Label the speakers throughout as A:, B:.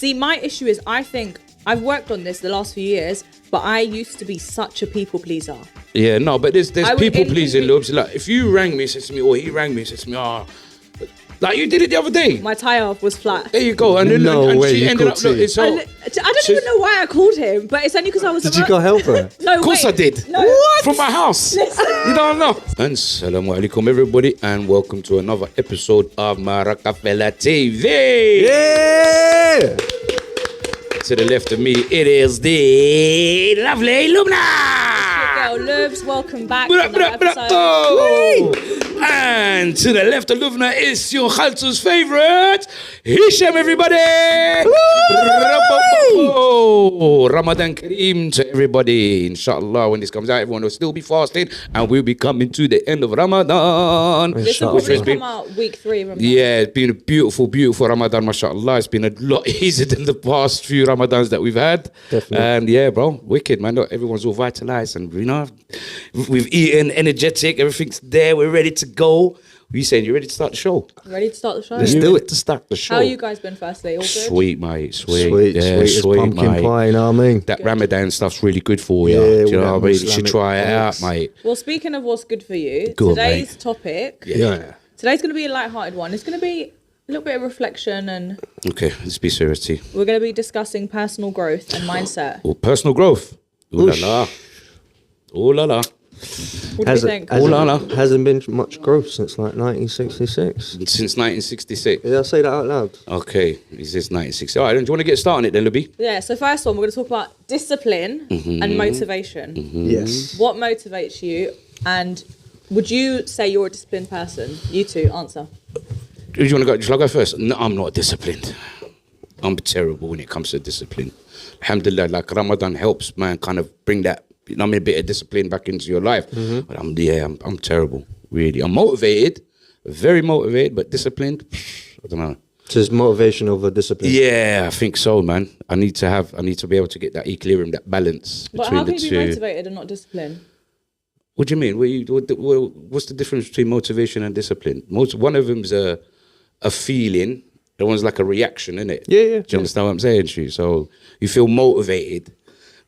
A: See, my issue is I think I've worked on this the last few years, but I used to be such a people pleaser.
B: Yeah, no, but there's people pleasing, Lubes. Like, if you rang me, said to me, or he rang me, said to me, like you did it the other day.
A: My tyre was flat.
B: There you go. And then she ended up. I
A: don't even know why I called him, but it's only because I was.
C: Did you go help her?
A: No,
B: of course I did.
A: No.
B: What? From my house. Listen. You don't know. And Assalamu alaikum, everybody, and welcome to another episode of Marocafella TV.
C: Yeah.
B: To the left of me, it is the lovely Lumna.
A: Good girl, Lubes. Welcome back to another episode.
B: And to the left of Lumna is your Khaltu's favorite, Hisham, everybody. Ramadan Kareem to everybody. Inshallah, when this comes out, everyone will still be fasting and we'll be coming to the end of Ramadan.
A: This will probably come out week 3. Ramadan.
B: Yeah, it's been a beautiful, beautiful Ramadan, mashallah. It's been a lot easier than the past few Ramadans that we've had.
C: Definitely.
B: And yeah, bro, wicked, man. Look, everyone's all vitalized and, you know, we've eaten, energetic, everything's there, we're ready to go. What are you saying? You ready to start the show?
A: Ready to start the show?
C: Let's do it.
B: To start the show.
A: How you guys been firstly? All good?
B: Sweet, mate. Sweet.
C: Sweet,
B: Yeah,
C: sweet as pumpkin
B: mate.
C: pie, you know what I mean?
B: That Ramadan stuff's really good for you.
C: Yeah,
B: Do you know what I mean? You
C: Islamic
B: should try it out,
C: things.
B: mate.
A: Well, speaking of what's good for you,
B: Go on,
A: today's
B: mate.
A: topic.
C: Yeah.
A: Today's going to be a light-hearted one. It's going to be a little bit of reflection, and
B: Okay, let's be serious, T.
A: we're going to be discussing personal growth and mindset.
B: Oh, personal growth. Ooh la la. Ooh la la.
A: What do you think?
C: Hasn't been much growth since like 1966.
B: Since 1966.
C: Did I say that out loud?
B: Okay, is this 1960? All right, then, do you want to get started on it then, Libby?
A: Yeah, so first one, we're going to talk about discipline and motivation.
C: Yes.
A: What motivates you, and would you say you're a disciplined person? You two, answer.
B: Do you want to go? Shall I go first? No, I'm not disciplined. I'm terrible when it comes to discipline. Alhamdulillah, like Ramadan helps, man, kind of bring that, you know, a bit of discipline back into your life. But I'm terrible, really. I'm motivated, very motivated, but disciplined, I don't know.
C: So it's motivation over discipline.
B: Yeah, I think so, man. I need to be able to get that equilibrium, that balance
A: But
B: between
A: how
B: the
A: can you
B: two.
A: be motivated and not disciplined?
B: What do you mean? What's the difference between motivation and discipline? One of them's a feeling. The one's like a reaction, isn't it?
C: Yeah, yeah.
B: Do you understand what I'm saying to you? So you feel motivated,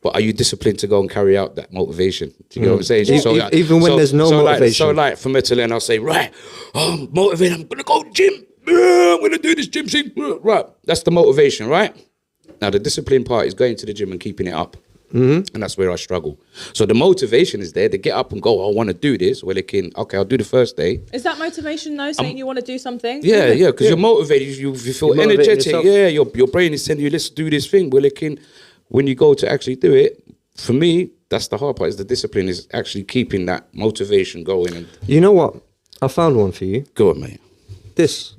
B: but are you disciplined to go and carry out that motivation? Do you get what I'm saying?
C: Yeah. Even when there's no motivation.
B: Like for me to learn, I'll say, right, I'm motivated, I'm going to go gym. I'm going to do this gym thing. Right, that's the motivation, right? Now the discipline part is going to the gym and keeping it up. And that's where I struggle. So the motivation is there. They get up and go, I want to do this. Well, okay, I'll do the first day.
A: Is that motivation though, saying you want to do something?
B: Yeah, because you're motivated. You feel
C: You're
B: energetic.
C: yourself.
B: Yeah, your brain is telling you, let's do this thing. Well, when you go to actually do it, for me, that's the hard part, is the discipline, is actually keeping that motivation going. And
C: You know what? I found one for you.
B: go on, mate.
C: This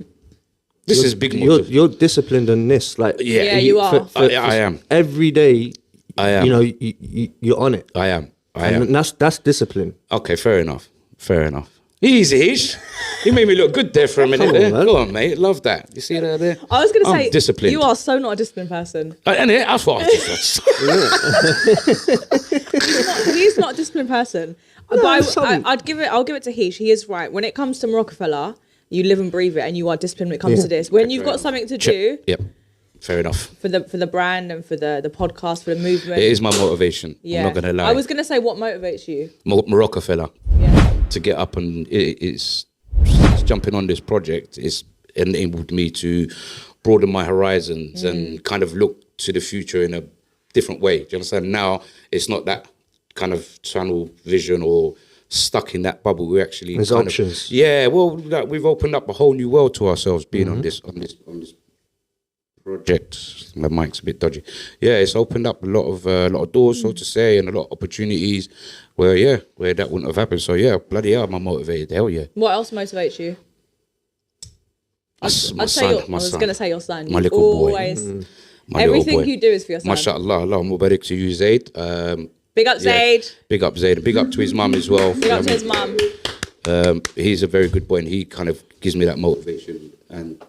B: Is big
C: You're
B: motivation.
C: disciplined in this. Like,
A: Yeah, you are.
B: I am.
C: Every day,
B: I am.
C: you know, you're on it.
B: I am.
C: And that's discipline.
B: Okay, fair enough. Easy, Ish. You made me look good there for a minute.
C: Come on,
B: There.
C: man.
B: Go on, mate. Love that. You see that there?
A: I was going to
B: I'm
A: say,
B: disciplined.
A: you are so not a disciplined person.
B: And that's what I just
A: He's not a disciplined person. But I'll give it to Heesh. He is right. When it comes to Marocafella, you live and breathe it, and you are disciplined when it comes to this. When you've got something to do
B: Yep. Fair enough.
A: for the brand and for the podcast, for the movement.
B: It is my motivation.
A: Yeah.
B: I'm not going to lie.
A: I was going to say, what motivates you?
B: Morocafella.
A: Yeah.
B: To get up and it's jumping on this project, it's enabled me to broaden my horizons and kind of look to the future in a different way. Do you understand? Now it's not that kind of tunnel vision or stuck in that bubble. We actually
C: There's
B: kind
C: options.
B: Of, yeah, well, like, we've opened up a whole new world to ourselves being on this project. My mic's a bit dodgy. Yeah, it's opened up a lot of doors, so to say, and a lot of opportunities where that wouldn't have happened. So yeah, bloody hell, I'm motivated. Hell yeah.
A: What else motivates you?
B: My
A: I
B: son.
A: was going to say your son.
B: My
A: You
B: little boy.
A: always,
B: My
A: everything
B: little boy.
A: you do is for your son.
B: MashaAllah, Allah mubarak to you, Zaid.
A: Big up Zaid.
B: Big up Zaid. Big up to his mum as well.
A: Big up to his mum.
B: He's a very good boy, and he kind of gives me that motivation. And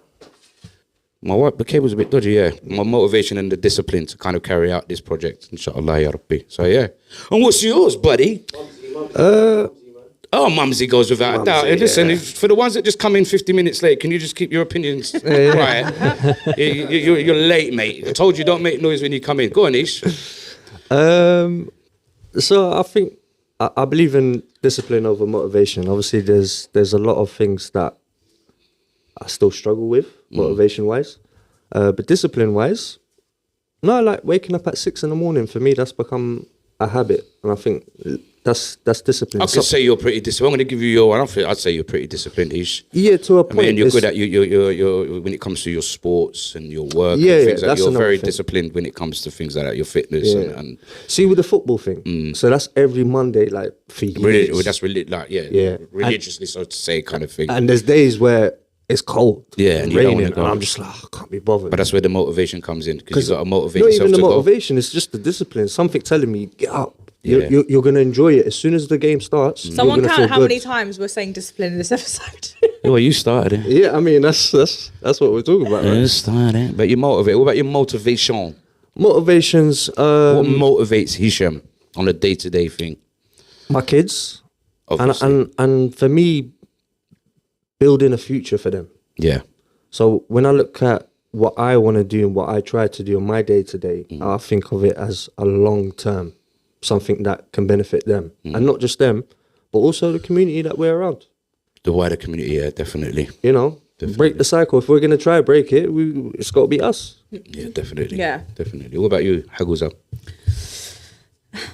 B: my wife, the cable's a bit dodgy, yeah. My motivation and the discipline to kind of carry out this project, inshallah, ya Rabbi. So yeah. And what's yours, buddy? Oh, Mumsy goes without a doubt. And listen, for the ones that just come in 50 minutes late, can you just keep your opinions quiet? You're late, mate. I told you don't make noise when you come in. Go on, Ish.
C: So I think I believe in discipline over motivation. Obviously, there's a lot of things that I still struggle with motivation-wise, but discipline-wise, no, like waking up at 6 a.m. for me, that's become a habit, and I think that's discipline.
B: I could say you're pretty disciplined. I'm going to give you your one. I'd say you're pretty disciplined, Ish.
C: Yeah, to a point.
B: I mean, you're good at you're when it comes to your sports and your work. Yeah, and things like you're very disciplined when it comes to things like that, your fitness and
C: see with the football thing. So that's every Monday, like for years.
B: That's really like religiously, so to say, kind of thing.
C: And there's days where it's cold,
B: and
C: raining, and I'm just like, I can't be bothered.
B: But that's where the motivation comes in, because you got to motivate
C: yourself.
B: Not
C: even
B: the
C: motivation; it's just the discipline. Something telling me, get up. You're going to enjoy it as soon as the game starts.
A: Someone count how many times we're saying discipline in this episode.
B: Well, you started it.
C: Yeah, I mean that's what we're talking about. Right?
B: You started it. But you motivate. What about your motivation?
C: Motivations.
B: What motivates Hisham on a day-to-day thing?
C: My kids,
B: obviously.
C: and for me, building a future for them.
B: Yeah.
C: So when I look at what I want to do and what I try to do on my day-to-day, I think of it as a long-term, something that can benefit them. And not just them, but also the community that we're around.
B: The wider community, yeah, definitely.
C: You know, break the cycle. If we're going to try break it, it's got to be us.
B: Yeah, definitely.
A: Yeah.
B: Definitely. What about you, Haguza?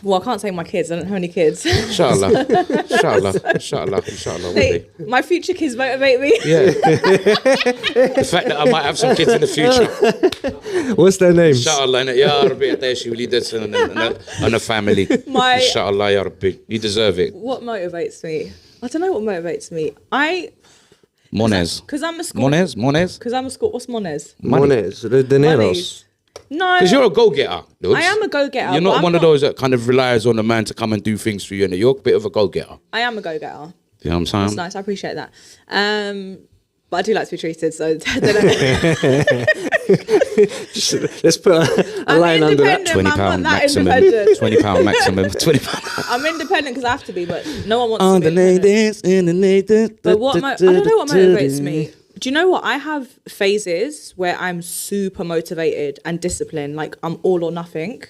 A: Well, I can't say my kids. I don't have any kids.
B: Inshallah. Inshallah.
A: Hey, my future kids motivate me.
B: Yeah. The fact that I might have some kids in the future.
C: What's their names?
B: Inshallah. Ya Rabbi, you lead us and a family. Inshallah, Ya Rabbi. You deserve it.
A: What motivates me? I don't know what motivates me.
B: Monez.
A: Because I'm a school.
B: Monez?
A: Because I'm a school. What's Monez?
C: Monez. The dineros.
A: No.
B: Because you're a go-getter.
A: I am a go-getter.
B: You're not one of those that kind of relies on a man to come and do things for you. And you're a bit of a go-getter.
A: I am a go-getter.
B: You know what I'm saying?
A: That's nice. I appreciate that. But I do like to be treated, so don't know.
C: Let's put a line under that.
B: £20 maximum. £20 maximum. £20.
A: I'm independent because I have to be, but no one wants to be. But I don't know what motivates me. Do you know what? I have phases where I'm super motivated and disciplined, like I'm all or nothing.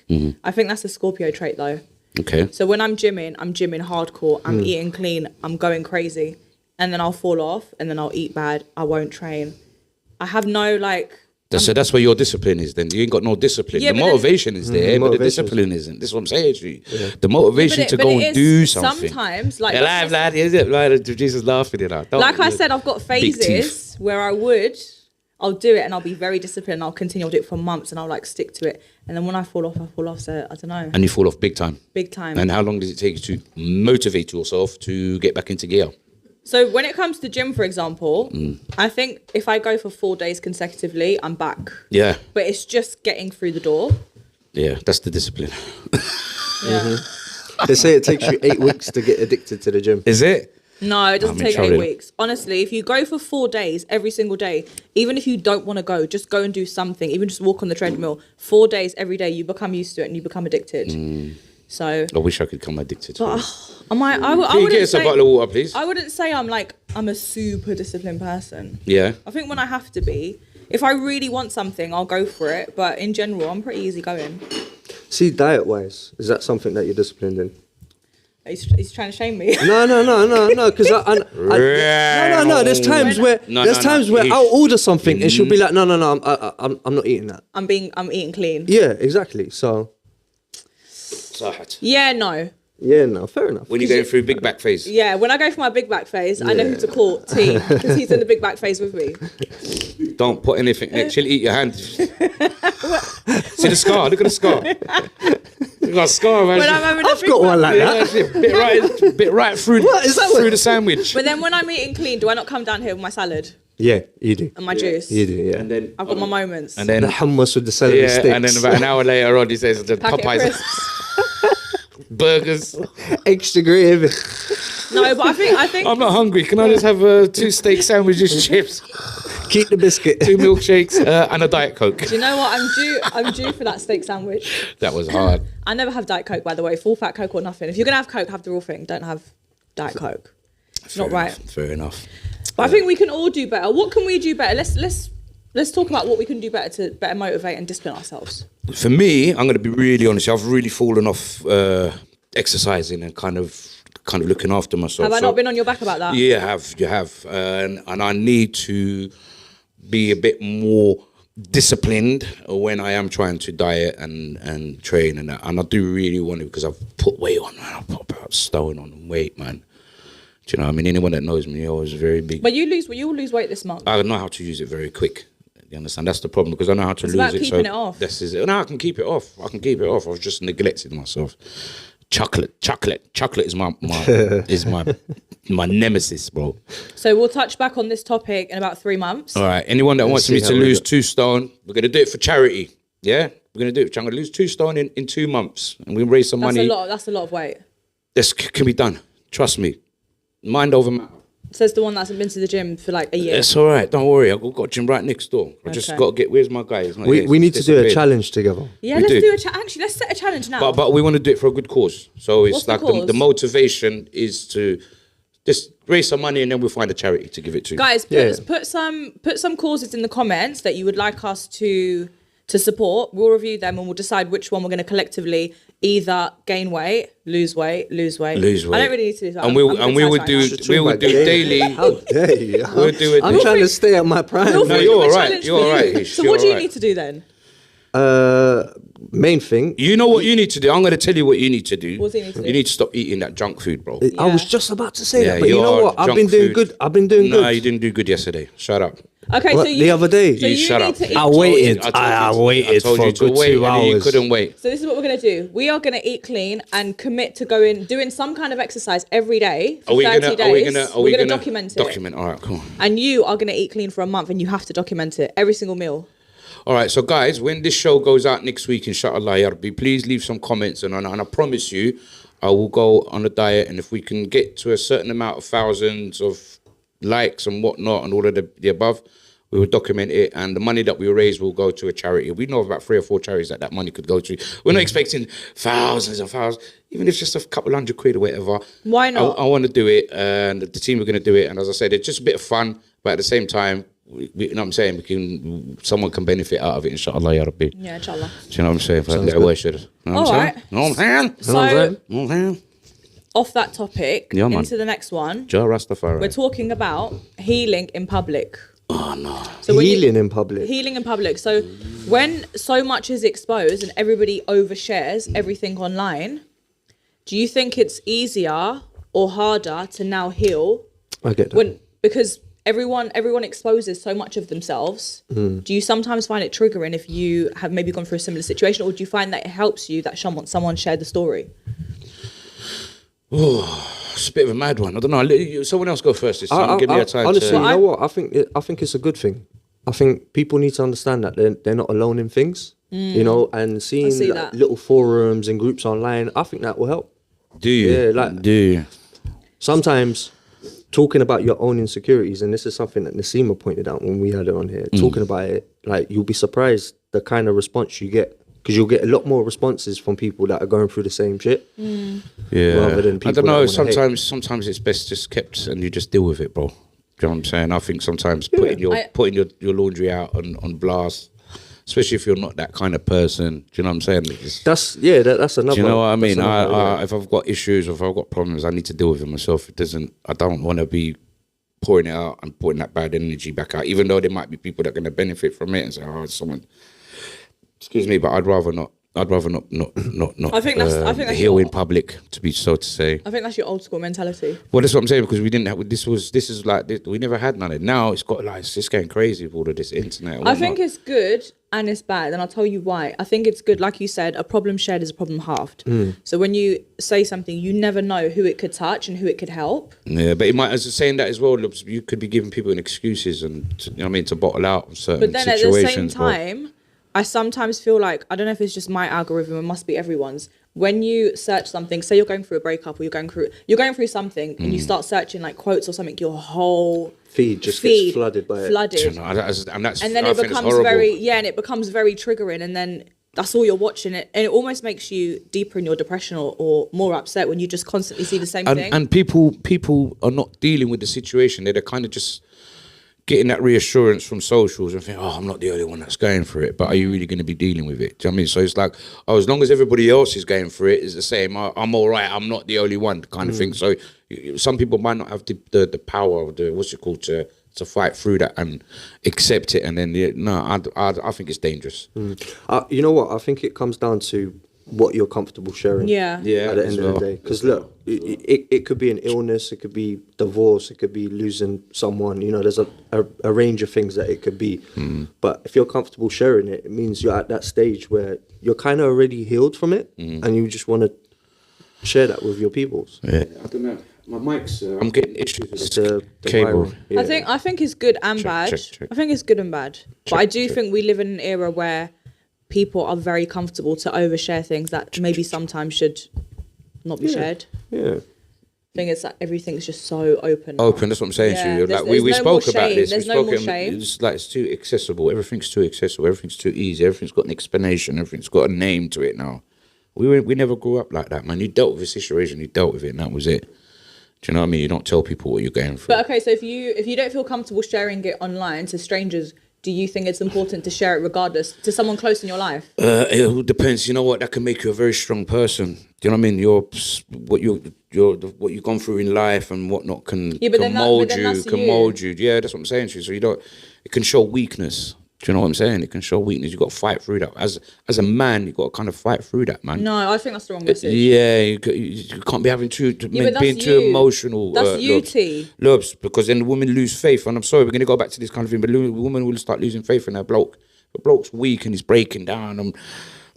A: I think that's a Scorpio trait though.
B: Okay. So
A: when I'm gymming hardcore, I'm eating clean, I'm going crazy. And then I'll fall off and then I'll eat bad. I won't train. I have no
B: so that's where your discipline is then. You ain't got no discipline. Yeah, the motivation is there, but the discipline isn't. This is what I'm saying to you. Yeah. The motivation to go and do something.
A: Sometimes, like...
B: lad, is it? Jesus laughing it out.
A: Like I said, I've got phases where I'll do it and I'll be very disciplined and I'll continue. I'll do it for months and I'll stick to it. And then when I fall off, so I don't know.
B: And you fall off big time?
A: Big time.
B: And how long does it take you to motivate yourself to get back into gear?
A: So when it comes to gym, for example, I think if I go for 4 days consecutively, I'm back.
B: Yeah.
A: But it's just getting through the door.
B: Yeah, that's the discipline.
A: Yeah.
C: They say it takes you 8 weeks to get addicted to the gym.
B: Is it?
A: No, it doesn't take 8 weeks. Honestly, if you go for 4 days every single day, even if you don't want to go, just go and do something. Even just walk on the treadmill. 4 days every day, you become used to it and you become addicted. So
B: I wish I could become addicted to it.
A: I
B: wouldn't get us a bottle of water, please?
A: I wouldn't say I'm a super disciplined person.
B: Yeah.
A: I think when I have to be, if I really want something, I'll go for it. But in general, I'm pretty easygoing.
C: See, diet-wise, is that something that you're disciplined in?
A: He's trying to shame me.
C: No. Because no. There's times where I'll order something and she'll be like, no. I'm not eating that.
A: I'm eating clean.
C: Yeah, exactly. So.
A: Yeah, no.
C: Yeah, no, fair enough.
B: When you're going through big back phase.
A: Yeah, when I go for my big back phase, I know who to call T, because he's in the big back phase with me.
B: Don't put anything next. She'll eat your hand. See the scar? Look at the scar. You've got a scar, man.
C: I've got one like that.
B: Bit right through, through the sandwich.
A: But then when I'm eating clean, do I not come down here with my salad?
C: Yeah, you do.
A: And my juice.
C: You do, yeah.
B: And then
A: I've got my moments.
B: And then
C: the hummus with the celery sticks.
B: And then about an hour later on, he says the Popeyes. Burgers.
C: Extra gravy.
A: No, but I think
B: I'm not hungry. Can I just have 2 steak sandwiches, chips?
C: Keep the biscuit.
B: 2 milkshakes and a Diet Coke.
A: Do you know what? I'm due for that steak sandwich.
B: That was hard.
A: I never have Diet Coke, by the way. Full fat Coke or nothing. If you're going to have Coke, have the real thing. Don't have Diet Coke. not right.
B: Fair enough.
A: But I think we can all do better. What can we do better? Let's talk about what we can do better to better motivate and discipline ourselves.
B: For me, I'm going to be really honest. I've really fallen off exercising and kind of looking after myself.
A: Have I not been on your back about that?
B: Yeah, you have. And I need to be a bit more disciplined when I am trying to diet and train and that. And I do really want to, because I've put weight on, man. I've put about stone on weight, man. Do you know what I mean? Anyone that knows me, I was very big.
A: But you'll lose weight this month.
B: I know how to use it very quick. You understand? That's the problem, because I know how to lose
A: about
B: it.
A: Keeping it off.
B: This is it. No, I can keep it off. I was just neglecting myself. Chocolate is my my nemesis, bro.
A: So we'll touch back on this topic in about 3 months.
B: All right. Anyone that wants me to lose 2 stone, we're gonna do it for charity. Yeah, we're gonna do it. I'm gonna lose 2 stone in 2 months, and we raise some money.
A: That's a lot of weight.
B: This can be done. Trust me. Mind over matter.
A: Says the one that hasn't been to the gym for like a year.
B: It's all right. Don't worry. I've got a gym right next door. I just got to get. Where's my guy?
C: We need to do a challenge together.
A: Yeah, let's do a challenge. Actually, let's set a challenge now.
B: But we want to do it for a good cause. So it's
A: What's
B: like the motivation is to just raise some money, and then we'll find a charity to give it to.
A: Guys, put some causes in the comments that you would like us to support. We'll review them and we'll decide which one we're going to collectively either gain weight, lose weight. I don't really need to do that.
B: And we would do daily.
C: How dare you?
B: We'll do it.
C: I'm trying to stay at my prime.
B: No, you're all right. You're all right.
A: So what do you need to do then?
C: Main thing.
B: You know what you need to do? I'm going to tell you what you need to do.
A: What do you need to do?
B: You need to stop eating that junk food, bro.
C: I was just about to say that, but you know what? I've been doing good.
B: No, you didn't do good yesterday. Shut up.
A: Okay,
C: What,
A: so
C: the other day?
A: So
B: You shut up.
C: I waited for a good 2 hours.
B: You couldn't wait.
A: So this is what we're going to do. We are going to eat clean and commit to doing some kind of exercise every day for 30 days. We're going to document it.
B: All right, cool.
A: And you are going to eat clean for a month, and you have to document it, every single meal.
B: All right, so guys, when this show goes out next week, inshallah, ya Rabbi, please leave some comments, and I promise you, I will go on a diet, and if we can get to a certain amount of thousands of likes and whatnot and all of the above, we will document it, and the money that we raise will go to a charity. We know about 3 or 4 charities that money could go to. We're not expecting thousands and thousands, even if it's just a couple £100 or whatever.
A: Why not?
B: I want to do it, and the team are going to do it. And as I said, it's just a bit of fun, but at the same time, you know what I'm saying? Someone can benefit out of it, inshallah, ya Rabbi.
A: Yeah, inshallah.
B: Do you know what I'm saying?
A: All right.
B: Know what I'm saying?
A: So, off that topic,
B: Yeah, man.
A: into the next one,
B: Ja Rastafari.
A: we're talking about healing in public.
B: Oh, no.
A: So
C: Healing in public.
A: Healing in public. So when so much is exposed and everybody overshares everything online, do you think it's easier or harder to now heal?
C: I get that.
A: Because everyone exposes so much of themselves. Do you sometimes find it triggering if you have maybe gone through a similar situation, or do you find that it helps you that someone shared the story?
B: Oh, it's a bit of a mad one. I don't know. Someone else go first this time. Give me a time.
C: Honestly, you know what? I think it's a good thing. I think people need to understand that they're not alone in things. You know, and seeing little forums and groups online, I think that will help.
B: Do you?
C: Yeah, do you? Sometimes talking about your own insecurities, and this is something that Nasima pointed out when we had it on here, talking about it, like, you'll be surprised the kind of response you get, because you'll get a lot more responses from people that are going through the same shit.
B: Yeah.
C: Rather than people
B: I don't know.
C: that
B: Sometimes it's best just kept and you just deal with it, bro. Do you know what I'm saying? I think sometimes putting your laundry out on blast, especially if you're not that kind of person. Do you know what I'm saying?
C: That's another.
B: Do you know what I mean? If I've got issues or if I've got problems, I need to deal with it myself. I don't want to be pouring it out and putting that bad energy back out, even though there might be people that are going to benefit from it and say, "Oh, someone." Excuse me, but I'd rather not. I think that's heal in public, to be so to say.
A: I think that's your old school mentality.
B: Well, that's what I'm saying, because we didn't have this is like this, we never had none of it. Now it's got it's just getting crazy with all of this internet.
A: I think it's good and it's bad, and I'll tell you why. I think it's good, like you said, a problem shared is a problem halved. So when you say something, you never know who it could touch and who it could help.
B: Yeah, but it might, as saying that as well, you could be giving people excuses and you know what I mean, to bottle out certain situations.
A: But then at the same time, I sometimes feel like, I don't know if it's just my algorithm, it must be everyone's. When you search something, say you're going through a breakup or you're going through something and you start searching like quotes or something, your whole
C: feed gets flooded by it.
B: And
A: And then it becomes very triggering, and then that's all you're watching it, and it almost makes you deeper in your depression or more upset when you just constantly see the same thing.
B: And people are not dealing with the situation. They're kind of just getting that reassurance from socials and think, oh, I'm not the only one that's going for it. But are you really going to be dealing with it? Do you know what I mean? So it's like, oh, as long as everybody else is going for it, it's the same. I'm all right. I'm not the only one, kind of thing. So some people might not have the power or what's it called to fight through that and accept it. And then I think it's dangerous.
C: You know what? I think it comes down to what you're comfortable sharing.
A: Yeah.
C: At the end of the day, because look, it could be an illness, it could be divorce, it could be losing someone. You know, there's a range of things that it could be. But if you're comfortable sharing it, it means you're at that stage where you're kind of already healed from it, and you just want to share that with your peoples.
B: Yeah. I don't know. My mic's. I'm getting issues with the cable.
A: Yeah. I think it's good and bad. Check. I think it's good and bad. But I do think we live in an era where people are very comfortable to overshare things that maybe sometimes should not be shared.
C: Yeah.
A: I think it's like everything's just so open.
B: That's what I'm saying to you. Like we spoke about this.
A: There's no more shame.
B: It's like it's too accessible. Everything's too accessible. Everything's too easy. Everything's got an explanation. Everything's got a name to it now. We never grew up like that, man. You dealt with a situation. You dealt with it, and that was it. Do you know what I mean? You don't tell people what you're going through.
A: But okay, so if you don't feel comfortable sharing it online to strangers, do you think it's important to share it regardless to someone close in your life?
B: It all depends. You know what? That can make you a very strong person. Do you know what I mean? What you've gone through in life and whatnot can mold you. Yeah, that's what I'm saying to you. So it can show weakness. Do you know what I'm saying? It can show weakness. You've got to fight through that. As a man, you've got to kind of fight through that, man.
A: No, I think that's the wrong message.
B: You can't be having being too emotional.
A: That's you, T.
B: Lobs, because then the women lose faith. And I'm sorry, we're going to go back to this kind of thing, but the woman will start losing faith in her bloke. The bloke's weak and he's breaking down. I'm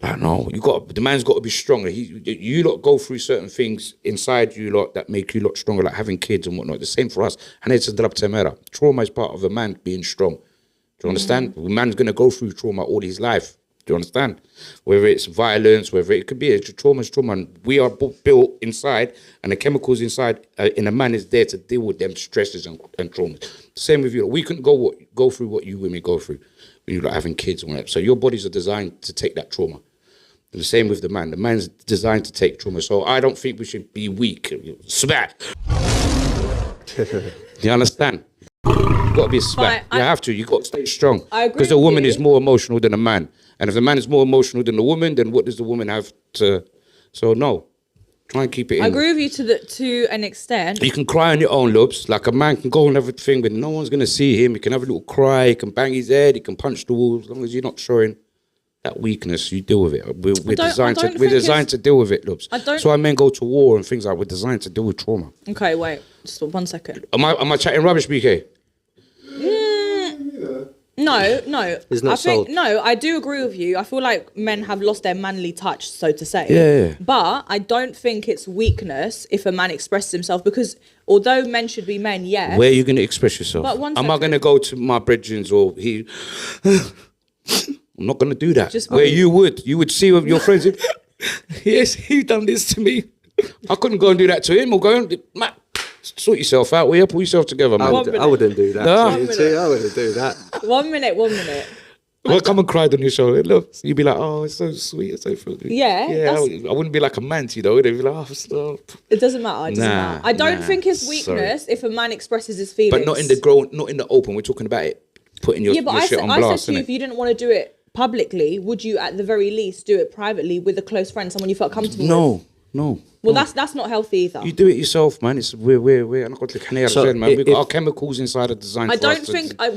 B: like, no, the man's got to be stronger. You lot go through certain things inside you lot that make you lot stronger, like having kids and whatnot. The same for us. And it's a drabtemera. Trauma is part of a man being strong. Do you understand? A man's going to go through trauma all his life. Do you understand? Whether it's violence, whether it could be trauma. And we are built inside, and the chemicals inside in a man is there to deal with them stresses and traumas. Same with you. We couldn't go through what you women go through when you're having kids and whatever. So your bodies are designed to take that trauma. And the same with the man. The man's designed to take trauma. So I don't think we should be weak. Smack. Do you understand? You've got to be smack. You have to. You've got to stay strong.
A: I agree.
B: Because the woman is more emotional than a man. And if the man is more emotional than the woman, then what does the woman have to... So no. Try and keep it in.
A: I agree with you to an extent.
B: You can cry on your own, lobs. Like a man can go and everything, but no one's going to see him. He can have a little cry. He can bang his head. He can punch the wall. As long as you're not showing that weakness, you deal with it. We're designed to deal with it, lobs. That's why men go to war and things like we're designed to deal with trauma.
A: Okay, wait. Just 1 second.
B: Am I chatting rubbish, BK?
A: No. I do agree with you. I feel like men have lost their manly touch, so to say.
B: Yeah.
A: But I don't think it's weakness if a man expresses himself, because although men should be men, yes.
B: Where are you going to express yourself?
A: But 1 second.
B: Am I going to go to my brethrens or he... I'm not going to do that. Where you would see with your friends, yes, he done this to me. I couldn't go and do that to him or go and... Man, sort yourself out, will you? Pull yourself together, man.
C: I wouldn't do that.
B: No.
C: I wouldn't do that.
A: 1 minute.
B: Well, come and cried on your shoulder. Look, you'd be like, oh, it's so sweet, it's so friendly.
A: Yeah.
B: I wouldn't be like a man to you, though. They'd be like, oh, stop.
A: It doesn't matter. I don't think it's weakness if a man expresses his feelings.
B: But not in the open. We're talking about it, putting your shit on blast.
A: I said to you, if you didn't want to do it publicly, would you at the very least do it privately with a close friend, someone you felt comfortable with? No. Well, that's not healthy either.
B: You do it yourself, man. We're not going to man. We've got our chemicals inside are designed for us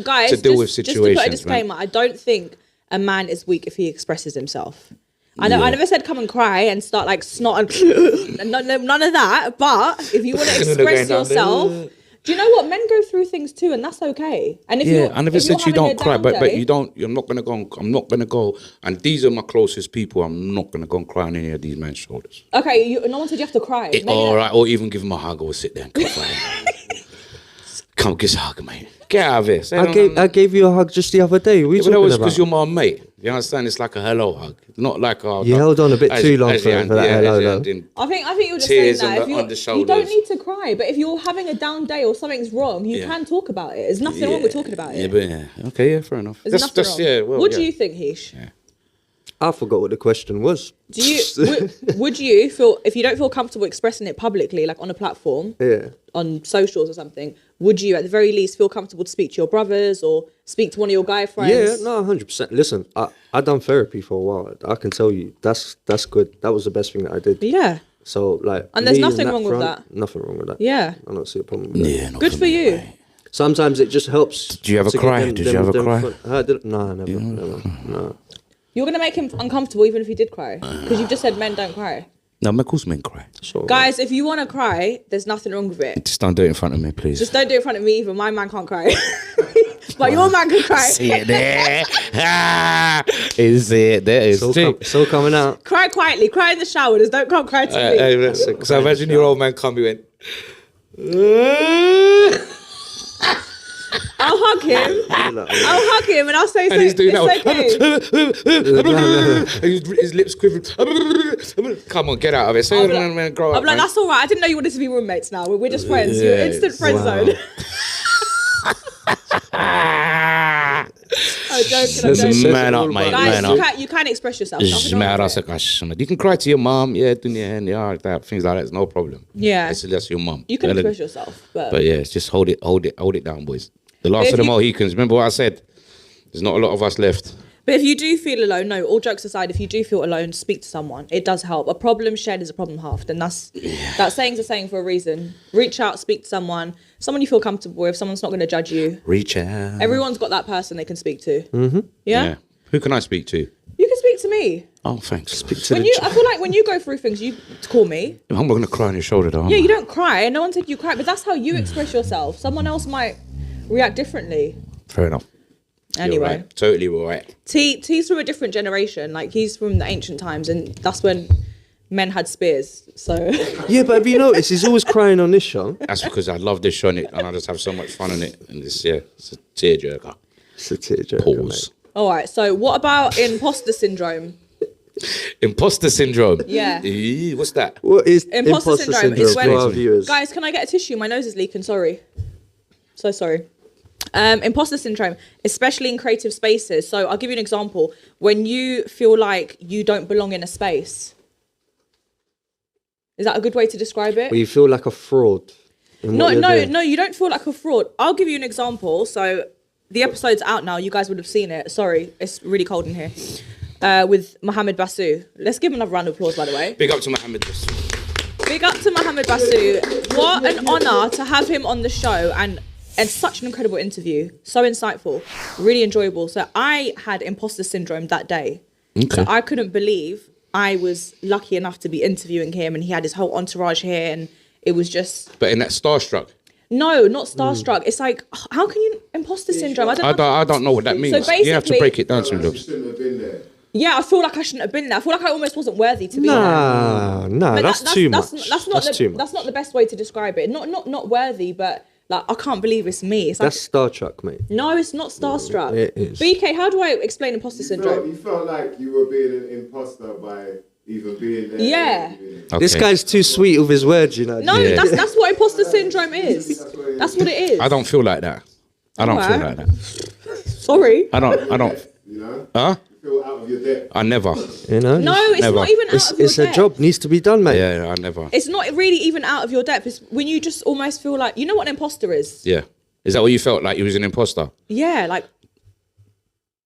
A: guys,
B: to deal with situations.
A: Just to put a disclaimer, man. I don't think a man is weak if he expresses himself. I never said come and cry and start like snot and none of that. But if you want to express yourself, do you know what? Men go through things too, and that's okay. And if
B: I never said you don't cry, but you don't. You're not gonna go. I'm not gonna go. And these are my closest people. I'm not gonna go and cry on any of these men's shoulders.
A: Okay, no one said you have to cry.
B: All right, or even give him a hug or sit there and cry. Come, give us a hug, mate. Get out of here.
C: I gave you a hug just the other day.
B: But that was because you're my mate. You understand? It's like a hello hug, not like a...
C: You held on a bit too long for that hello, though.
A: I think you're just saying that. You don't need to cry, but if you're having a down day or something's wrong, you can talk about it. There's nothing wrong with talking about it.
B: Okay, fair enough.
A: There's nothing wrong. What do you think, Heesh?
C: I forgot what the question was.
A: Do you would you feel, if you don't feel comfortable expressing it publicly, like on a platform, on socials or something, would you at the very least feel comfortable to speak to your brothers or speak to one of your guy friends?
C: Yeah, no, 100%. Listen, I done therapy for a while. I can tell you that's good. That was the best thing that I did.
A: Yeah.
C: So like,
A: and there's nothing wrong with that.
C: Nothing wrong with that.
A: Yeah.
C: I don't see a problem with that.
B: Yeah,
A: good for you.
C: Sometimes it just helps.
B: Did you ever cry? Did you ever cry?
C: No, never. No.
A: You're going to make him uncomfortable even if he did cry. Because you just said men don't cry.
B: No, of course men cry.
C: Sure,
A: guys, if you want to cry, there's nothing wrong with it.
B: Just don't do it in front of me, please.
A: Just don't do it in front of me either. My man can't cry. But your man can cry.
B: See it there. Is it there? It's
C: so coming out.
A: Cry quietly. Cry in the shower. Just don't come cry to me.
B: So imagine your old man come, he went...
A: I'll hug him and I'll say,
B: and he's doing
A: it's
B: okay. His lips quivering. Come on, get out of it.
A: I'm like, that's all right. I didn't know you wanted to be roommates now. We're just friends. You're instant friend zone. I'm joking.
B: Man up, mate.
A: Guys,
B: man up.
A: You can express yourself.
B: You can cry to your mum, things like that. It's no problem.
A: Yeah,
B: that's your mum.
A: You can express yourself, but
B: yeah, it's just hold it down, boys. The last of the Mohicans. Remember what I said? There's not a lot of us left.
A: But if you do feel alone, no, all jokes aside, if you do feel alone, speak to someone. It does help. A problem shared is a problem halved. And that saying's a saying for a reason. Reach out, speak to someone you feel comfortable with, someone's not going to judge you.
B: Reach out.
A: Everyone's got that person they can speak to.
C: Mm-hmm.
A: Yeah?
B: Who can I speak to?
A: You can speak to me.
B: Oh, thanks.
C: Speak to
A: I feel like when you go through things, you call me.
B: I'm not going to cry on your shoulder, though.
A: Yeah, you don't cry. No one said you cry, but that's how you express yourself. Someone else might react differently.
B: Fair enough.
A: Anyway,
B: right. Totally right.
A: T's from a different generation. Like, he's from the ancient times, and that's when men had spears. So
C: yeah, but have you noticed he's always crying on this show?
B: That's because I love this show and I just have so much fun in it. And it's a tearjerker.
C: It's a tearjerker.
B: Pause.
A: All right. So what about imposter syndrome?
B: Imposter syndrome.
A: Yeah.
B: What's that?
C: What is
A: imposter syndrome? Is
C: for our viewers?
A: Guys, can I get a tissue? My nose is leaking. Sorry. So sorry. Imposter syndrome, especially in creative spaces. So I'll give you an example. When you feel like you don't belong in a space, is that a good way to describe it?
C: Or you feel like a fraud.
A: No, you don't feel like a fraud. I'll give you an example. So the episode's out now. You guys would have seen it. Sorry, it's really cold in here. With Mohamed Basu. Let's give him another round of applause, by the way.
B: Big up to Mohamed Basu.
A: Big up to Mohamed Basu. What an honour to have him on the show, and such an incredible interview. So insightful, really enjoyable. So I had imposter syndrome that day. Okay. So I couldn't believe I was lucky enough to be interviewing him, and he had his whole entourage here, and it was just...
B: But in that starstruck?
A: No, not starstruck. It's like, how can you... Imposter syndrome?
B: I don't know what that means. So basically, you have to break it down to me.
A: Yeah, I feel like I shouldn't have been there. I feel like I almost wasn't worthy to be there.
C: Nah, that's too much.
A: That's not the best way to describe it. Not worthy, but like, I can't believe it's me. It's like,
C: that's starstruck, mate.
A: No, it's not starstruck.
C: It is.
A: BK, how do I explain imposter syndrome?
D: You felt like you were being an imposter by even being there.
A: Yeah.
B: Okay.
C: This guy's too sweet with his words, you know.
A: No, that's what imposter syndrome is. That's what it is.
B: I don't feel like that. I don't feel like that.
A: Sorry.
B: I don't.
D: You know?
B: Huh?
D: Feel out of your depth.
B: I never.
C: You know?
A: No, it's
B: never.
A: not even out of your depth.
C: It's a job, needs to be done, mate.
B: Yeah, I never.
A: It's not really even out of your depth. It's when you just almost feel like, you know what an imposter is?
B: Yeah. Is that what you felt like? You was an imposter?
A: Yeah, like...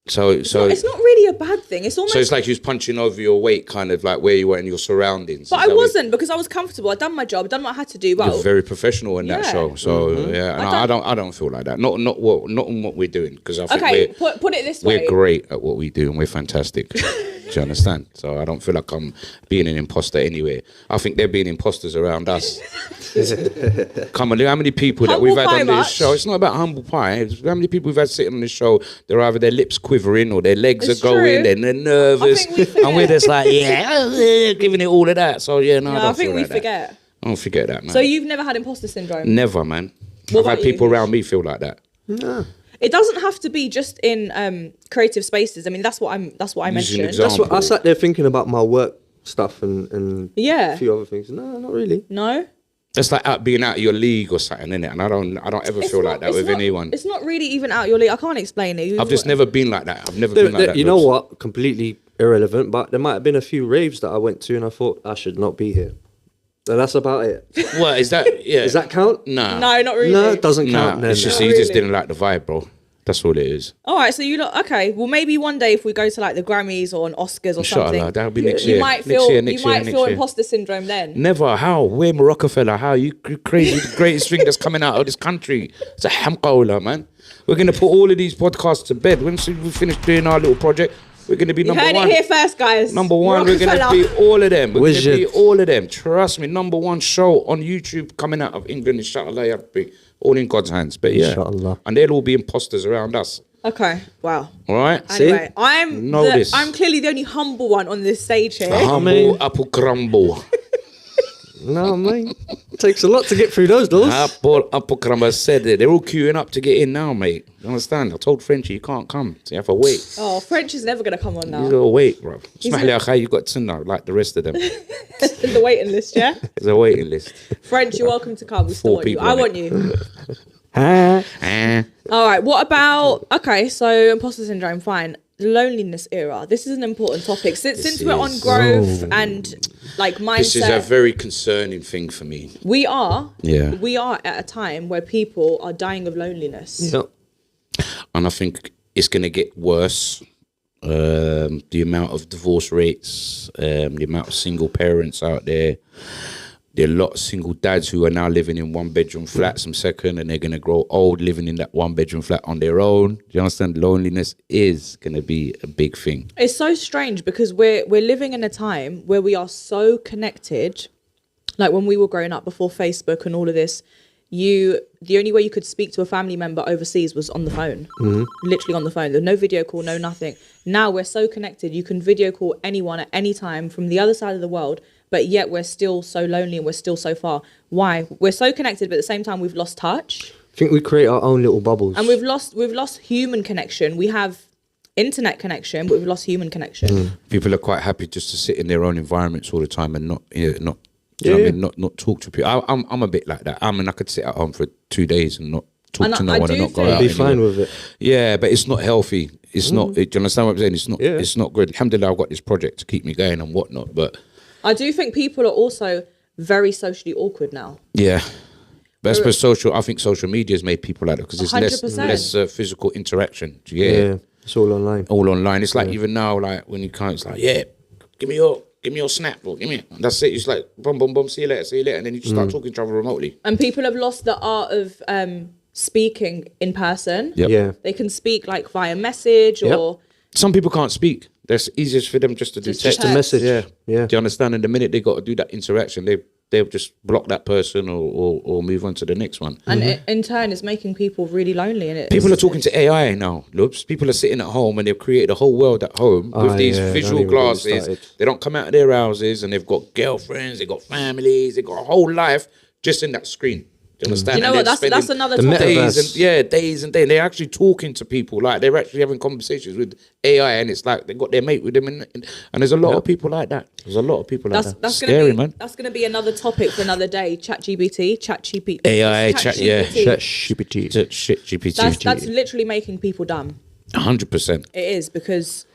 B: So
A: it's not really a bad thing. It's almost...
B: So it's like you was punching over your weight, kind of like where you were in your surroundings.
A: But I wasn't, because I was comfortable. I'd done my job, done what I had to do. But
B: you're very professional in that show. So I don't feel like that. Not in what we're doing, because I think
A: put it this way.
B: We're great at what we do and we're fantastic. Do you understand? So I don't feel like I'm being an imposter anywhere. I think they're being imposters around us. Come on, look how many people that we've had on this show. It's not about humble pie. It's how many people we've had sitting on this show. They're either their lips quivering or their legs are going and they're nervous. And we're just like, giving it all of that. So I don't
A: I think
B: feel
A: we
B: like
A: forget.
B: That. I don't forget that, man.
A: So you've never had imposter syndrome?
B: Never, man. I've had people around me feel like that.
C: No.
A: It doesn't have to be just in creative spaces. I mean, that's what I mentioned.
C: That's what I sat there thinking about my work stuff and
A: a
C: few other things. No, not really.
A: No.
B: It's like being out of your league or something, innit? And I don't ever feel like that with anyone.
A: It's not really even out your league. I can't explain it.
B: I've just never been like that. I've never been like that.
C: You know what? Completely irrelevant, but there might have been a few raves that I went to and I thought I should not be here. So that's about it.
B: What is that? Yeah.
C: Does that count?
B: Nah.
A: No, not really.
C: No, it doesn't
B: Nah,
C: count. Then.
B: it's just
A: Not
B: you just
A: really.
B: didn't like the vibe, bro. That's all it is.
A: All right, so you look okay. Well, maybe one day if we go to like the Grammys or an Oscars or
B: Inshallah,
A: something,
B: that'll be next
A: you
B: year.
A: might
B: Next
A: feel
B: year, next
A: you might
B: year,
A: feel
B: next year.
A: imposter syndrome then.
B: Never. How? We're Marocafella. How? You crazy. The greatest thing that's coming out of this country. It's a hamqawla, man. We're going to put all of these podcasts to bed. Once we finish doing our little project, we're going to be
A: You
B: number
A: heard
B: one.
A: it here first, guys.
B: Number one, we're going to
A: Rockefeller.
B: be all of them. We're going to be
C: Wizard.
B: all of them. Trust me, number one show on YouTube coming out of England, inshallah, ya Rabbi. All in God's hands. But yeah.
C: Inshallah.
B: And they'll all be imposters around us.
A: Okay, wow.
B: All right?
A: Anyway,
B: Know this.
A: I'm clearly the only humble one on this stage here.
B: Humble apple crumble.
C: No, mate. It takes a lot to get through those doors.
B: Apple crumble said it. They're all queuing up to get in now, mate. You understand? I told Frenchie you can't come. So you have to wait.
A: Oh, French is never gonna come on
B: You
A: now.
B: gotta wait, bro.
A: He's
B: Smahli akhay, you got to know, like the rest of them.
A: In the waiting list, yeah.
B: There's a waiting list.
A: French, you're welcome to come. We still
B: 4
A: want you.
B: people
A: I
B: on
A: want
B: it.
A: you.
B: Eh.
A: All right. What about? Okay, so imposter syndrome. Fine. Loneliness era. This is an important topic since we're on
B: is-
A: growth and like mindset.
B: This is a very concerning thing for me.
A: we are.
B: Yeah.
A: We are at a time where people are dying of loneliness.
C: Yep.
B: And I think it's going to get worse. The amount of divorce rates, the amount of single parents out there. There are a lot of single dads who are now living in 1-bedroom flats and second, and they're going to grow old living in that 1-bedroom flat on their own. Do you understand? Loneliness is going to be a big thing.
A: It's so strange because we're living in a time where we are so connected. Like when we were growing up before Facebook and all of this, the only way you could speak to a family member overseas was on the phone, literally on the phone. There's no video call, no nothing. Now we're so connected. You can video call anyone at any time from the other side of the world, but yet we're still so lonely and we're still so far. Why? We're so connected, but at the same time we've lost touch
C: I think we create our own little bubbles.
A: and we've lost human connection. We have internet connection, but we've lost human connection.
B: People are quite happy just to sit in their own environments all the time and not do you know what I mean? Not talk to people. I'm a bit like that. I mean, I could sit at home for 2 days and not talk
A: And
B: to no
A: I
B: one
A: do
B: and not go
A: think-
B: out.
C: Be
B: anywhere.
C: fine with it.
B: Yeah, but it's not healthy. It's not. Do you understand what I'm saying? It's not.
C: Yeah.
B: It's not good. Alhamdulillah, I've got this project to keep me going and whatnot. But
A: I do think people are also very socially awkward now.
B: yeah, but I suppose I think social media has made people like that because there's
A: 100%.
B: less physical interaction. Do you get
C: Yeah.
B: it?
C: It's all online.
B: All online. It's like even now, like when you can't, it's like give me your snap or give me. That's it. It's like boom, boom, boom. See you later, and then you just start talking to each other remotely.
A: And people have lost the art of speaking in person.
B: Yep.
C: Yeah.
A: They can speak like via message or
B: Some people can't speak. That's easiest for them just to do
A: Just
B: text.
A: text.
C: Message.
B: Yeah.
C: Yeah.
B: Do you understand? And the minute they got to do that interaction, they'll just block that person or move on to the next one.
A: and it, in turn is making people really lonely. And it
B: People are talking to AI now, Loops. People are sitting at home and they've created a whole world at home with these
C: yeah,
B: visual
C: don't even get me
B: glasses.
C: started.
B: They don't come out of their houses and they've got girlfriends, they've got families, they've got a whole life just in that screen. Do you understand?
A: Do you know
B: And
A: what?
B: they're
A: That's
B: spending
A: another
C: the
A: topic.
C: metaverse.
B: days and days. They're actually talking to people, like they're actually having conversations with AI, and it's like they got their mate with them, and there's a lot of people like that. There's a lot of people like that.
A: That's
B: Scary,
A: gonna be
B: man.
A: that's gonna be another topic for another day. ChatGPT.
B: AI, chat, yeah,
C: ChatGPT.
B: Shit, GPT.
A: That's literally making people dumb.
B: 100%.
A: It is because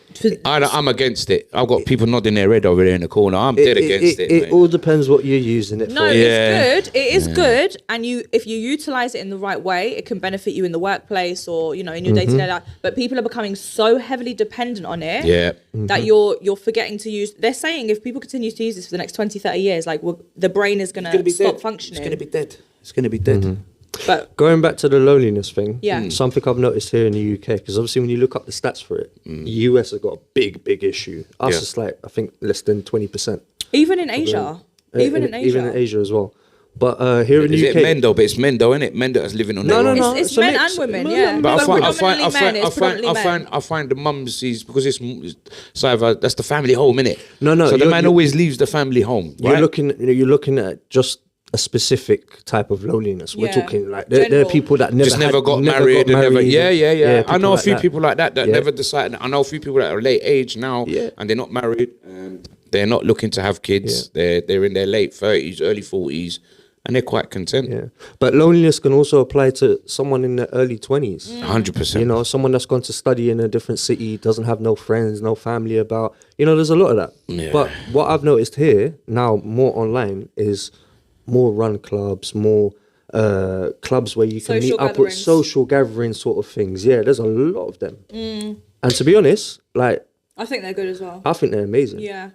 B: I'm against it. I've got people nodding their head over there in the corner. I'm dead against it.
C: It
B: mate.
C: all depends what you're using it
A: no,
C: for.
B: Yeah.
A: it's good. It is good, and if you utilize it in the right way, it can benefit you in the workplace or in your day-to-day life. But people are becoming so heavily dependent on it
B: Yeah.
A: that you're forgetting to use. They're saying if people continue to use this for the next 20, 30 years, like the brain is gonna stop functioning.
B: It's gonna be dead. It's gonna be dead.
A: But
C: Going back to the loneliness thing,
A: Yeah.
C: something I've noticed here in the UK, because obviously when you look up the stats for it, the US has got a big issue. Us,
B: Yeah.
C: it's like, I think, less than 20%.
A: even in Asia, even in Asia,
C: as well. But here in
B: Is
C: the
B: it
C: UK...
B: men though? But it's men though, isn't it? Men that's living on
C: No,
B: their
C: no,
B: own.
C: no.
A: it's
C: It's a
A: men
C: mix.
A: and women,
C: No,
A: yeah.
C: no,
B: But I
A: predominantly men.
B: find the mums is because it's either that's the family home, innit?
C: No,
B: So the
C: you're-
B: man
C: you're-
B: always leaves the family home.
C: You're
B: Right?
C: looking at just a specific type of loneliness. We're
A: Yeah.
C: talking like there are
A: General.
C: people that never
B: just never
C: had-
B: got married. Yeah. I know a few
C: like that.
B: people like that
C: Yeah.
B: never decided. I know a few people that are late age now
C: Yeah.
B: and they're not married and they're not looking to have kids. They're in their late 30s, early 40s, and they're quite content.
C: Yeah, but loneliness can also apply to someone in the early 20s.
B: 100%.
C: You know, someone that's gone to study in a different city, doesn't have no friends, no family about. You know, there's a lot of that.
B: Yeah.
C: But what I've noticed here now, more online, is more run clubs, more clubs where you can
A: Social
C: meet up with
A: gatherings.
C: social gathering sort of things. Yeah, there's a lot of them. And to be honest, like,
A: I think they're good as well.
C: I think they're amazing.
A: Yeah.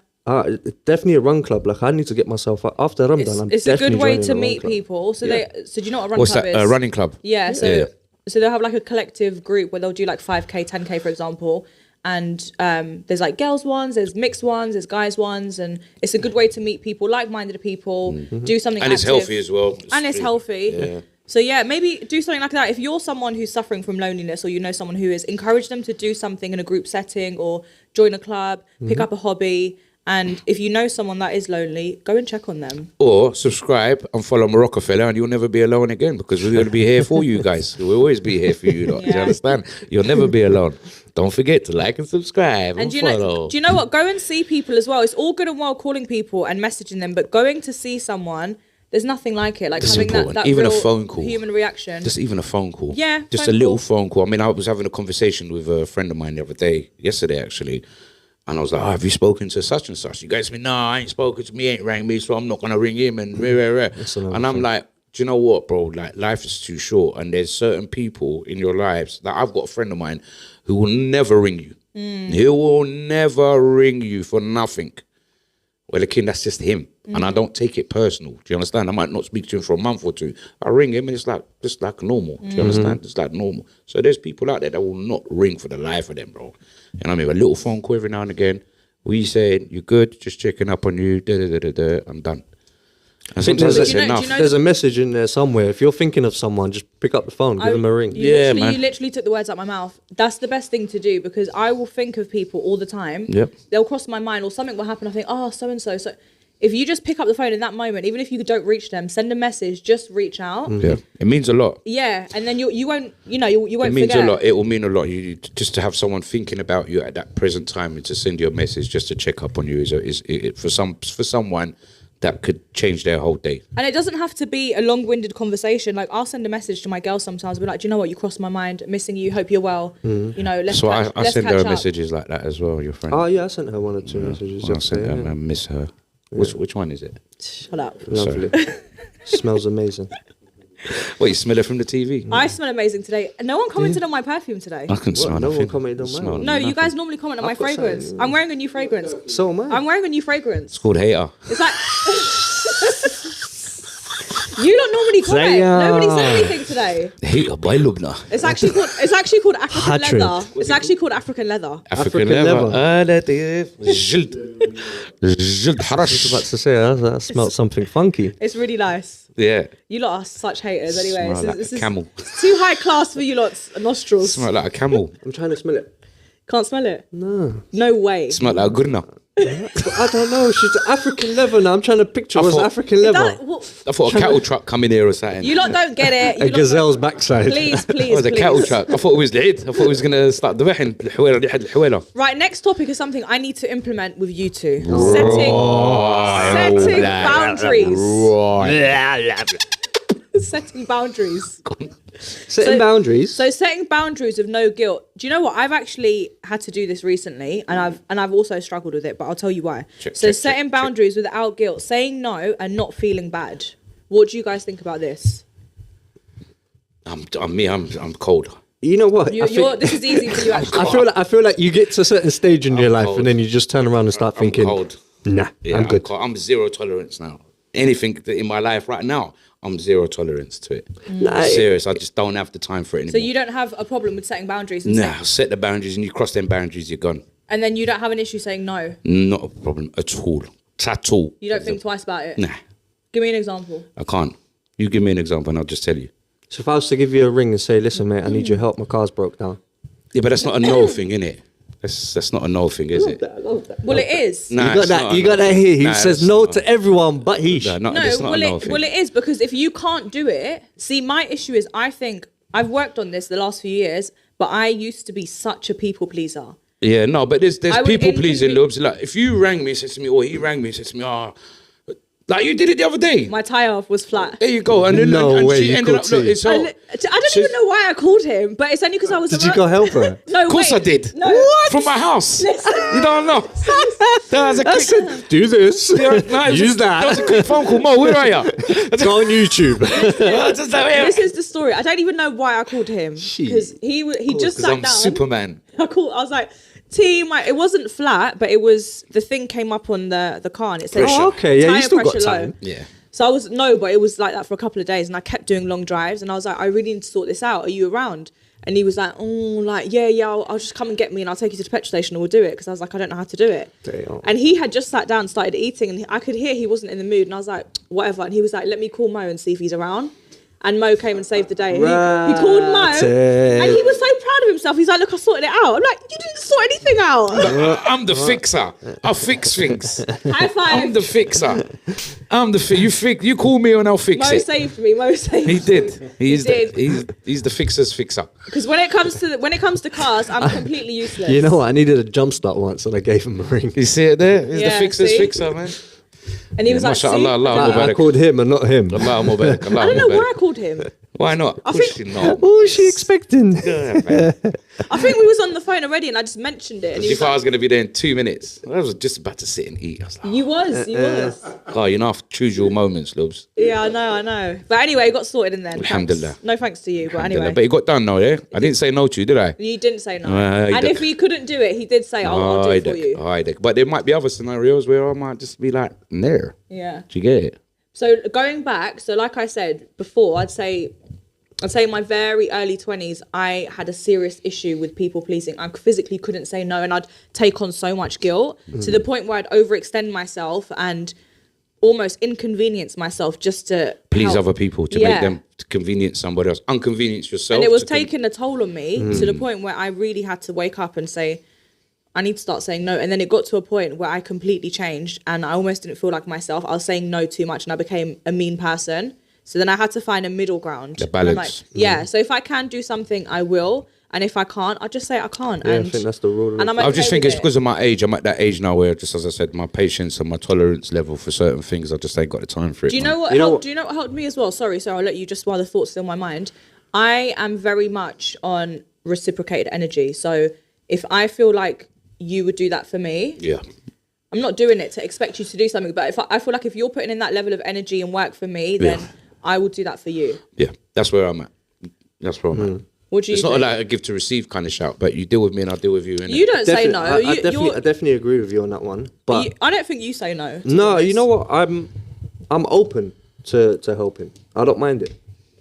C: Definitely a run club. Like, I need to get myself after Ramadan.
A: It's a good way to
C: joining a
A: meet
C: run club.
A: people. So
C: Yeah.
A: so do you know what a run
B: What's
A: club
B: that?
A: is?
B: A running club?
A: Yeah, so
B: Yeah.
A: so they'll have like a collective group where they'll do like 5K, 10K, for example. And there's like girls ones, there's mixed ones, there's guys ones, and it's a good way to meet people, like-minded people, do something
B: And it's
A: active.
B: healthy as well.
A: And it's healthy.
B: Yeah.
A: So yeah, maybe do something like that. If you're someone who's suffering from loneliness, or you know someone who is, encourage them to do something in a group setting, or join a club, pick up a hobby. And if you know someone that is lonely, go and check on them.
B: Or subscribe and follow Marocafella, and you'll never be alone again, because we're going to be here for you guys. We'll always be here for you lot. Do you
A: Yeah.
B: understand? You'll never be alone. Don't forget to like and subscribe and
A: And
B: follow.
A: do you know what? Go and see people as well. It's all good and well calling people and messaging them, but going to see someone, there's nothing like it. Like
B: It's
A: having
B: important.
A: that
B: Even a
A: real
B: phone call.
A: human reaction.
B: Just even a phone call.
A: Yeah,
B: Just
A: phone
B: a little
A: call.
B: phone call. I mean, I was having a conversation with a friend of mine the other day, yesterday actually. And I was like, have you spoken to such and such? You guys said, no, I ain't spoken to me, ain't rang me, so I'm not going to ring him. And and I'm like, do you know what, bro? Like, life is too short. And there's certain people in your lives that I've got a friend of mine who will never ring you. He will never ring you for nothing. Well, again, that's just him. And I don't take it personal. Do you understand? I might not speak to him for a month or two. I ring him and it's like, just like normal. Do you understand? It's like normal. So there's people out there that will not ring for the life of them, bro. And I mean, a little phone call every now and again. We saying, you good? Just checking up on you. I'm done. And sometimes that's enough.
C: There's a message in there somewhere. If you're thinking of someone, just pick up the phone, give them a ring.
B: Yeah, man.
A: You literally took the words out my mouth. That's the best thing to do, because I will think of people all the time.
B: Yep.
A: They'll cross my mind, or something will happen. I think, oh, so-and-so. So if you just pick up the phone in that moment, even if you don't reach them, send a message, just reach out.
B: Yeah, it means a lot.
A: Yeah, and then you won't, you won't
B: It means
A: forget.
B: a lot. It will mean a lot. You just to have someone thinking about you at that present time and to send you a message just to check up on you is for someone that could change their whole day.
A: And it doesn't have to be a long-winded conversation. Like, I'll send a message to my girl sometimes, be like, do you know what? You crossed my mind, missing you, hope you're well. You know, let's
B: So
A: catch,
B: I
A: let's
B: send
A: catch
B: her
A: up.
B: messages like that as well, your friend.
C: Oh, yeah, I sent her one or two messages.
B: I sent her,
C: yesterday,
B: I miss her. Which one is it?
A: Shut up.
C: yeah. Lovely. Smells amazing.
B: What, you smell it from the TV?
A: I smell amazing today. No one commented on my perfume today.
B: I couldn't smell
C: no one
B: nothing.
C: commented on
B: Smell
C: mine?
A: No, you
B: nothing.
A: guys normally comment on my
C: I've got
A: fragrance.
C: something.
A: I'm wearing a new fragrance.
C: So am I.
A: I'm wearing a new fragrance.
B: It's called Hater.
A: It's like... You don't normally comment. Nobody said anything today.
B: Hater by Lubna.
A: It's actually called African
C: Hatred.
A: leather. It's actually called African leather.
B: African
C: leather.
B: leather. جلد جلد
C: I was about
B: حرش.
C: to say, that smelled something funky.
A: It's really nice.
B: Yeah.
A: You lot are such haters anyway.
B: Smell like a camel.
A: It's too high class for you lot's nostrils.
B: Smell like a camel.
C: I'm trying to smell it.
A: Can't smell it?
C: No.
A: No way.
B: Smell like a gurna.
C: I don't know. She's African leather now. I'm trying to picture what's
B: thought-
C: African leather.
B: I thought a cattle truck coming here or something.
A: You lot don't get it. You
C: A
A: lot
C: gazelle's
A: don't-
C: backside.
A: Please,
B: Oh,
A: please,
B: it's a
A: please.
B: cattle truck. I thought it was العيد. I thought it was going to start ذبحن الحويلة ريحة الحويلة.
A: Right, next topic is something I need to implement with you two. Setting boundaries. Setting boundaries.
C: Setting boundaries.
A: So setting boundaries with no guilt. Do you know what? I've actually had to do this recently, and I've also struggled with it. But I'll tell you why. Setting boundaries without guilt, saying no, and not feeling bad. What do you guys think about this?
B: I'm cold.
C: You know what?
A: This is easy for you. Actually,
C: I feel like you get to a certain stage in your life
B: cold.
C: and then you just turn around and start thinking,
B: cold.
C: nah,
B: Yeah,
C: I'm good.
B: I'm zero tolerance now. Anything that in my life right now, I'm zero tolerance to it.
C: Nah,
B: Serious. I just don't have the time for it anymore.
A: so you don't have a problem with setting boundaries, and
B: Nah, set the boundaries and you cross them boundaries, you're gone.
A: and then you don't have an issue saying no.
B: Not a problem at all. At all.
A: You don't think twice about it.
B: Nah,
A: Give me an example.
B: I can't. You give me an example and I'll just tell you.
C: So if I was to give you a ring and say, listen, mate, I need your help, my car's broke down.
B: Yeah, but that's not a no thing, innit? That's not a no thing, is it?
A: Well, it is.
B: Nah,
C: You got
B: it's
C: that?
B: not a
C: You
B: no
C: got that
B: thing.
C: here. He
B: Nah,
C: says
B: it's
C: no
B: not
C: to everyone, but he.
B: Nah,
A: No,
B: it's not a no thing.
A: well, it is, because if you can't do it, see, my issue is I think I've worked on this the last few years, but I used to be such a people pleaser.
B: Yeah, no, but there's
A: I would
B: people pleasing,
A: inconvenience-
B: Lubs. Like, if you rang me, said to me, or he rang me, said to me, Like you did it the other day.
A: My tyre was flat.
B: There you go. And then
C: No
B: and
C: way,
B: she
C: you
B: ended up.
C: called
B: Look,
C: T.
B: it's all,
A: I don't even know why I called him, but it's only because I was.
C: Did you go help her?
A: No,
B: of course
A: wait.
B: I did.
A: No.
B: What? From my house. You don't know. That was a quick.
C: Do this.
B: No, it was
C: Use
B: That was
C: that.
B: a quick phone call. Mo, where are you?
C: Go on YouTube.
B: Just like,
A: This is the story. I don't even know why I called him because he just
B: because
A: sat
B: I'm
A: down.
B: Superman.
A: I was like, T, it wasn't flat, but it was the thing came up on the car and it said,
B: Pressure.
C: Oh, okay. Yeah, you
A: tyre
C: still got
A: pressure low.
C: time.
B: Yeah.
A: So but it was like that for a couple of days and I kept doing long drives and I was like, I really need to sort this out. Are you around? And he was like, yeah, I'll just come and get me and I'll take you to the petrol station and we'll do it. Because I was like, I don't know how to do it.
C: Damn.
A: And he had just sat down and started eating and I could hear he wasn't in the mood. And I was like, whatever. And he was like, let me call Mo and see if he's around. And Mo came and saved the day. He called Mo and he was so proud of himself. He's like, look, I sorted it out. I'm like, you didn't sort anything out.
B: I'm the fixer. I fix things.
A: High five.
B: I'm the fixer. You call me and I'll fix
A: Mo
B: it.
A: saved me. Mo saved me.
B: He did. He's
A: did.
B: he's the fixer's fixer.
A: Because when it comes to cars, I'm completely useless.
C: You know what? I needed a jump start once and I gave him a ring.
B: You see it there? He's the
A: Yeah,
B: fixer's
A: see?
B: fixer, man.
A: And he was like, see?
B: Allah,
C: I called him and not him.
A: I don't know why I called him.
B: Why not?
A: I
B: Of course
A: think-
B: you know.
C: What was she expecting?
A: I think we was on the phone already and I just mentioned it. And he
B: You
A: was
B: thought I
A: like,
B: was going to be there in 2 minutes. I was just about to sit and eat. I was like,
A: you was.
B: oh, you know, I have to choose your moments, Lubs.
A: Yeah, I know. But anyway, it got sorted in then.
B: Alhamdulillah.
A: Thanks. No thanks to you, but anyway.
B: But it got done, though, yeah? I didn't say no to you, did I?
A: You didn't say no.
B: He
A: And
B: did.
A: if he couldn't do it, he did say, I'll do it for you.
B: But there might be other scenarios where I might just be like, there.
A: Yeah.
B: Do you get it?
A: So going back, like I said before, I'd say in my very early 20s, I had a serious issue with people pleasing. I physically couldn't say no and I'd take on so much guilt to the point where I'd overextend myself and almost inconvenience myself just to
B: Please
A: help.
B: other people to make them to convenience somebody else. Inconvenience yourself.
A: And it was
B: to
A: taking a toll on me to the point where I really had to wake up and say, I need to start saying no. And then it got to a point where I completely changed and I almost didn't feel like myself. I was saying no too much and I became a mean person. So then I had to find a middle ground.
B: The
A: And I'm
B: balance.
A: like, yeah. So if I can do something, I will. And if I can't, I'll just say I can't.
C: Yeah,
A: and
C: I think that's the rule.
A: and I'm
B: I
A: okay
B: just think
A: with
B: it's
A: it.
B: because of my age. I'm at that age now where, just as I said, my patience and my tolerance level for certain things, I just ain't got the time for it.
A: Do you
B: man.
A: know what? Do you know what helped me as well? Sorry, I'll let you just while the thoughts still in my mind. I am very much on reciprocated energy. So if I feel like you would do that for me,
B: Yeah.
A: I'm not doing it to expect you to do something. But I feel like if you're putting in that level of energy and work for me, then I will do that for you.
B: Yeah. That's where I'm at. That's where I'm at.
A: What do you
B: It's
A: think?
B: not like a give to receive kind of shout, but you deal with me and I deal with you. Innit?
A: You don't say no.
C: I
A: You're-
C: definitely agree with you on that one. But
A: I don't think you say no. to be
C: no,
A: honest.
C: you know what? I'm open to helping. I don't mind it.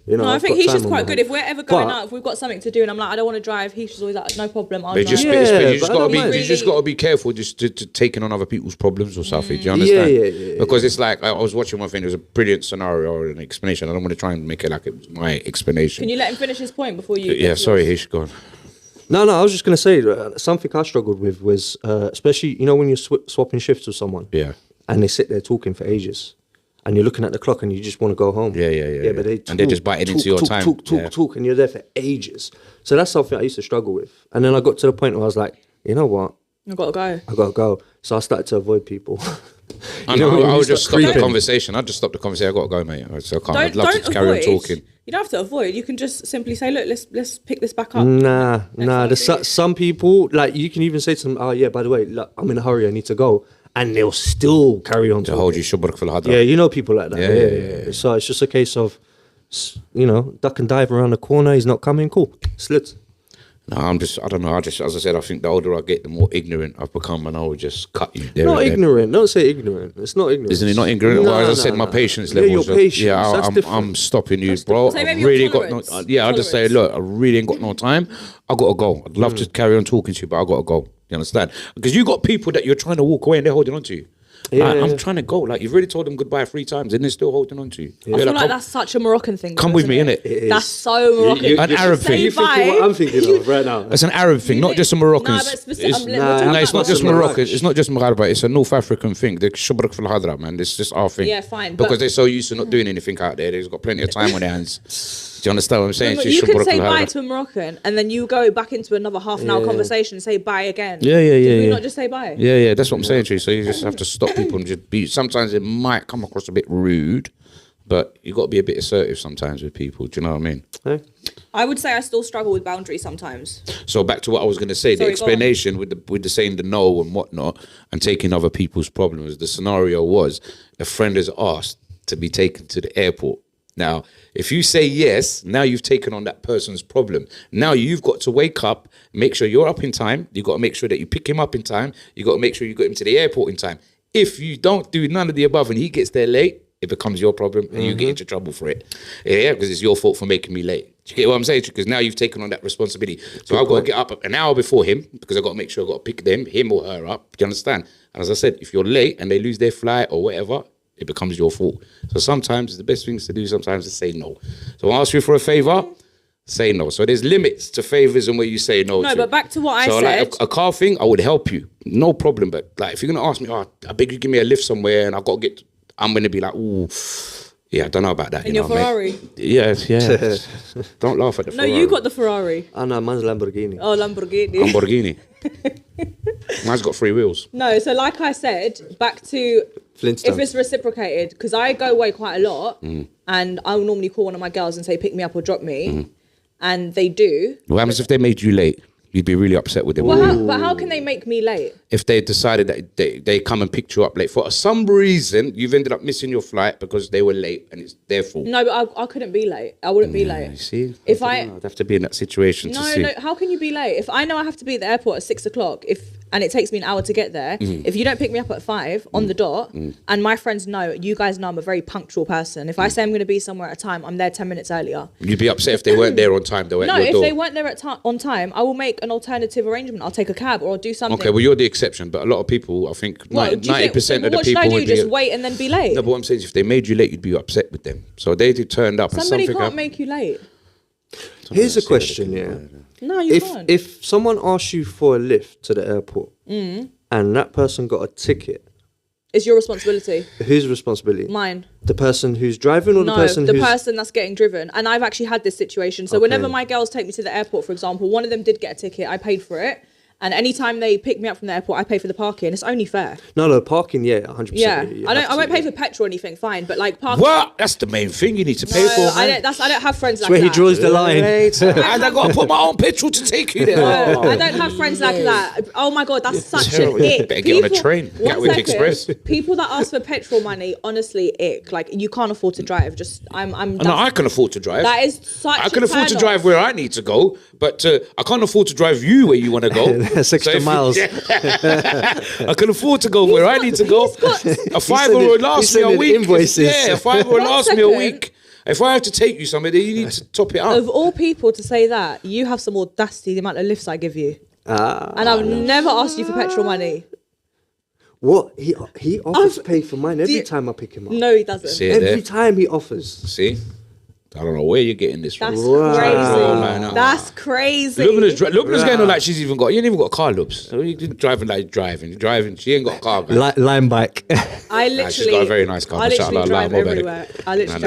C: You know,
A: No, I
C: I've
A: think
C: got
A: he's
C: time
A: just
C: on
A: quite
C: my
A: good.
C: hands.
A: If we're ever going
C: But-
A: out, if we've got something to do and I'm like, I don't want to drive, he's just always like, no problem, I'll
B: But
A: drive.
B: you just
C: but I
B: got to
C: don't
B: be,
C: mind.
B: you just got to be careful just to taking on other people's problems or something. Do you understand?
C: Yeah.
B: Because it's like I was watching one thing. It was a brilliant scenario or an explanation. I don't want to try and make it like it was my explanation.
A: Can you let him finish his point before you?
B: Yeah, sorry, Hish, go on.
C: No, I was just gonna say something I struggled with was especially when you're swapping shifts with someone.
B: Yeah.
C: And they sit there talking for ages, and you're looking at the clock and you just want to go home.
B: Yeah.
C: But they
B: And they're just biting into your time.
C: Talk, and you're there for ages. So that's something I used to struggle with. And then I got to the point where I was like, you know what?
A: I've got to go.
C: I gotta go. So I started to avoid people.
B: I know.
C: when
B: I
C: you
B: would just
C: start
B: stop the
C: creeping.
B: conversation. I'd just stop the conversation. I got to go, mate. So I can't. I'd
A: Don't
B: love to carry on
A: avoid.
B: talking.
A: You don't have to avoid. You can just simply say, look, let's pick this back up.
C: Nah.
A: time.
C: There's some people, like, you can even say to them, oh yeah, by the way, look, I'm in a hurry, I need to go, and they'll still carry on
B: To
C: talking.
B: hold you shubrak fil hadra.
C: Yeah, you know people like that.
B: Yeah.
C: So it's just a case of, duck and dive around the corner. He's not coming. Cool. Slit.
B: No, I don't know. As I said, I think the older I get, the more ignorant I've become, and I will just cut you there.
C: Not
B: and then.
C: ignorant. Don't say ignorant. It's not ignorant.
B: Isn't it not ignorant?
C: No,
B: Well, as I said,
C: no.
B: my patience
C: Yeah,
B: levels.
C: your patience. That's
B: I'm
C: different.
B: stopping you, bro.
A: So
B: I
A: maybe your
B: really got no.
A: tolerance.
B: I just say,
A: Tolerance.
B: look, I really ain't got no time. I gotta go. I'd love to carry on talking to you, but I gotta go. You understand? Because you got people that you're trying to walk away and they're holding on to you.
C: Yeah,
B: I'm
C: yeah.
B: trying to go. Like you've already told them goodbye 3 times, and they're still holding on to you.
A: I feel like that's such a Moroccan thing.
B: come
A: though,
B: with me,
A: isn't
B: innit?
C: It
A: That's
C: is.
A: so Moroccan.
B: An Arab
A: Say
B: thing.
C: You thinking
A: bye.
C: what I'm thinking of right now?
B: It's an Arab thing, not just a Moroccan.
A: No, but
B: It's
A: we're
C: nah,
A: talking
B: no,
A: about
B: it's not just
C: Moroccan.
B: Moroccan. It's not just Maghreb. It's a North African thing. The shubrak fil hadra, man. It's just our thing.
A: Yeah, fine, but-
B: Because they're so used to not doing anything out there. They've got plenty of time on their hands. you understand what I'm saying?
A: You can say bye to a Moroccan and then you go back into another half an hour conversation and say bye again.
B: Yeah.
A: Did we not just say bye?
B: Yeah, that's what I'm saying to you. So you just have to stop people and just be. Sometimes it might come across a bit rude, but you got to be a bit assertive sometimes with people. Do you know what I mean?
C: Hey.
A: I would say I still struggle with boundaries sometimes.
B: So back to what I was going to say, the explanation with the saying the no and whatnot and taking other people's problems. The scenario was a friend is asked to be taken to the airport. Now, if you say yes, now you've taken on that person's problem. Now you've got to wake up, make sure you're up in time. You've got to make sure that you pick him up in time. You've got to make sure you get him to the airport in time. If you don't do none of the above and he gets there late, it becomes your problem and you get into trouble for it. Yeah, because it's your fault for making me late. Do you get what I'm saying? Because now you've taken on that responsibility. So I've got to get up an hour before him because I've got to make sure I've got to pick him or her up. Do you understand? And as I said, if you're late and they lose their flight or whatever, it becomes your fault. So sometimes the best things to do sometimes is say no. So I ask you for a favor, say no. So there's limits to favors and where you say no.
A: No, but back to what I said.
B: So like a car thing, I would help you, no problem. But like if you're gonna ask me, I beg you give me a lift somewhere, and I've got to get, I'm gonna be like, ooh, yeah, I don't know about that.
A: In your Ferrari.
B: Mate. Yeah. Don't laugh at the Ferrari.
A: No, you got the Ferrari.
C: Oh no, mine's Lamborghini.
A: Oh, Lamborghini.
B: Mine's got 3 wheels.
A: No, so like I said, back to
C: Flintstones.
A: if it's reciprocated, because I go away quite a lot, and I'll normally call one of my girls and say pick me up or drop me, and they do.
B: What happens if they made you late? You'd be really upset with them.
A: Well, but how can they make me late?
B: If they decided that they come and picked you up late for some reason, you've ended up missing your flight because they were late and it's their fault.
A: No, but I couldn't be late. I wouldn't be late.
B: You see,
A: If
B: I'd have to be in that situation to see.
A: No, how can you be late? If I know I have to be at the airport at 6 o'clock, and it takes me an hour to get there, if you don't pick me up at 5 on the dot, and my friends know, you guys know I'm a very punctual person. If I say I'm going to be somewhere at a time, I'm there 10 minutes earlier.
B: You'd be upset if they weren't there on time, though.
A: No, if they weren't there on time, I will make an alternative arrangement. I'll take a cab or I'll do something.
B: Okay, well, you're the exception, but a lot of people, I think 90% of the people...
A: What should I do, just wait and then be late?
B: No, but what I'm saying is if they made you late, you'd be upset with them. So they turned up and something
A: Somebody can't make you late.
C: Here's a question, yeah.
A: No, you can't.
C: If someone asks you for a lift to the airport and that person got a ticket,
A: it's your responsibility.
C: Whose responsibility?
A: Mine.
C: The person who's driving or the person who's...
A: No, the person that's getting driven. And I've actually had this situation. So whenever my girls take me to the airport, for example, one of them did get a ticket. I paid for it. And anytime they pick me up from the airport, I pay for the parking. It's only fair.
C: No, parking, yeah, 100%.
A: Yeah, I won't pay for petrol or anything, fine. But like parking...
B: What? That's the main thing you need to pay for, man.
A: I don't have friends like that.
C: Where he draws the line.
B: And I got to put my own petrol to take you there.
A: No, I don't have friends like that. Oh my God, that's such an ick.
B: Better get on a train. Gatwick Express.
A: People that ask for petrol money, honestly, ick. Like, you can't afford to drive.
B: No, I can afford to drive.
A: That is such
B: I can afford to drive where I need to go, but I can't afford to drive you where you want to go.
C: That's extra miles.
B: I can afford to go where I need to go. A fiver will last me a week. Yeah, a fiver will last me a week. If I have to take you somewhere, then you need to top it up.
A: Of all people to say that, you have some audacity, the amount of lifts I give you. And I've never asked you for petrol money.
C: What? He offers to pay for mine every time I pick him up.
A: No, he doesn't.
B: See
C: every time he offers.
B: See? I don't know where you're getting this from.
A: That's crazy.
B: Man,
A: That's crazy.
B: Lubna's going on like she's even got... You ain't even got a car, Lubs. You're driving like driving. She ain't got a car, man.
C: Line bike.
B: She's got a very nice car.
A: I literally drive everywhere.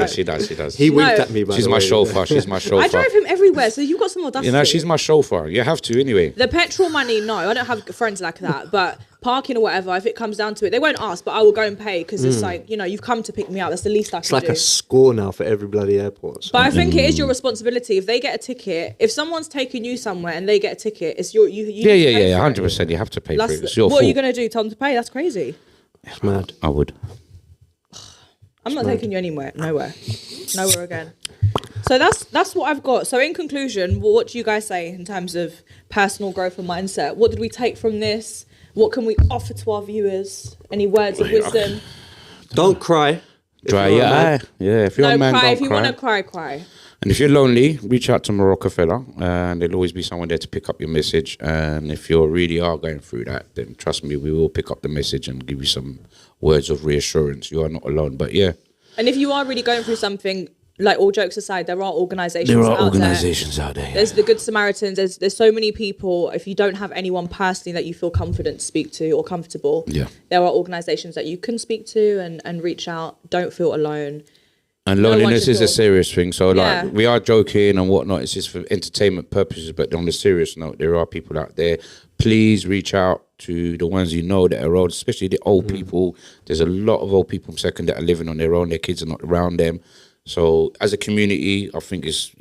B: She does.
C: He winked at me, by
B: She's
C: the
B: my
C: way.
B: chauffeur. She's my chauffeur.
A: I drive him everywhere, so you've got some audacity.
B: You know, she's my chauffeur. You have to anyway.
A: The petrol money, no. I don't have friends like that, but... parking or whatever, if it comes down to it, they won't ask, but I will go and pay because it's like, you know, you've come to pick me up. That's the least I can do.
C: It's like a score now for every bloody airport. So.
A: But I think it is your responsibility. If they get a ticket, if someone's taking you somewhere and they get a ticket, it's your you.
B: Yeah, 100%. You have to pay for it. It's your fault.
A: What are you gonna do? Tell them to pay? That's crazy.
C: It's mad.
B: I would.
A: I'm not taking you anywhere. Nowhere again. So that's what I've got. So in conclusion, what do you guys say in terms of personal growth and mindset? What did we take from this? What can we offer to our viewers? Any words of wisdom?
C: Don't cry.
B: Dry your eye. Yeah, if you're a man,
A: cry.
B: don't
A: If you want to cry, cry.
B: And if you're lonely, reach out to Marocafella, and there'll always be someone there to pick up your message. And if you really are going through that, then trust me, we will pick up the message and give you some words of reassurance. You are not alone. But yeah.
A: And if you are really going through something, like all jokes aside, there are organisations out there. There's the Good Samaritans. There's so many people. If you don't have anyone personally that you feel confident to speak to or comfortable, there are organisations that you can speak to and reach out. Don't feel alone.
B: And
A: No one
B: loneliness
A: should
B: is a
A: feel-
B: serious thing. So, like,
A: Yeah.
B: we are joking and whatnot. It's just for entertainment purposes. But on a serious note, there are people out there. Please reach out to the ones you know that are old, especially the old people. There's a lot of old people from second that are living on their own. Their kids are not around them. So, as a community, I think it's,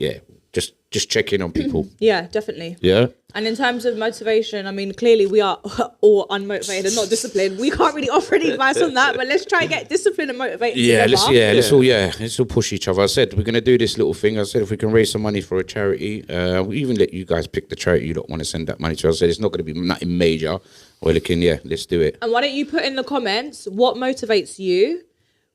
B: just check in on people.
A: Yeah, definitely.
B: Yeah.
A: And in terms of motivation, I mean, clearly we are all unmotivated and not disciplined. We can't really offer any advice on that, but let's try and get disciplined and motivated
B: Yeah,
A: together.
B: let's all push each other. I said we're gonna do this little thing. I said if we can raise some money for a charity, we even let you guys pick the charity you don't want to send that money to. I said it's not gonna be nothing major. We're looking, let's do it.
A: And why don't you put in the comments what motivates you?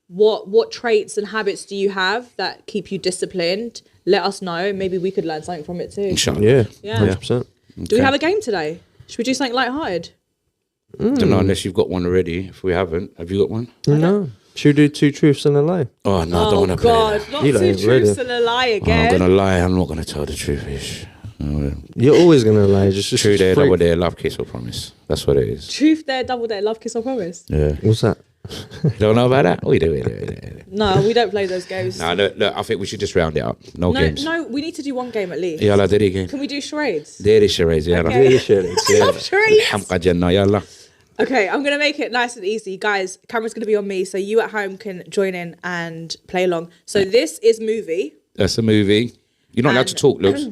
A: What traits and habits do you have that keep you disciplined? Let us know. Maybe we could learn something from it too.
B: Inshallah.
C: Yeah,
A: Yeah.
C: 100%.
A: Do we have a game today? Should we do something lighthearted?
B: Don't know unless you've got one already. If we haven't, have you got one?
C: No. Should we do 2 truths and a lie?
B: Oh no, I don't want to play
A: God,
B: that.
A: not
C: You
A: two
C: ain't
A: truths
C: ready.
A: and a lie
B: Oh,
A: again.
B: I'm gonna lie. I'm not gonna tell the truth. Ish.
C: You're always going to lie. Just
B: True there,
C: freak.
B: double there, love, kiss or promise. That's what it is.
A: Truth there, double there, love, kiss or promise.
B: Yeah.
C: What's that?
B: You don't know about that? We do.
A: No, we don't play those games.
B: No, look, I think we should just round it up. No games.
A: No, we need to do one game at least.
B: Yalla, did game.
A: Can we do charades?
B: Dairy charades, yalla.
A: Okay.
C: Really shit.
A: I love charades.
B: Hamqa Jannah, yalla.
A: Okay, I'm gonna make it nice and easy, guys. Camera's gonna be on me, so you at home can join in and play along. So this is movie.
B: That's a movie. You're not allowed to
A: And-
B: talk, Looks.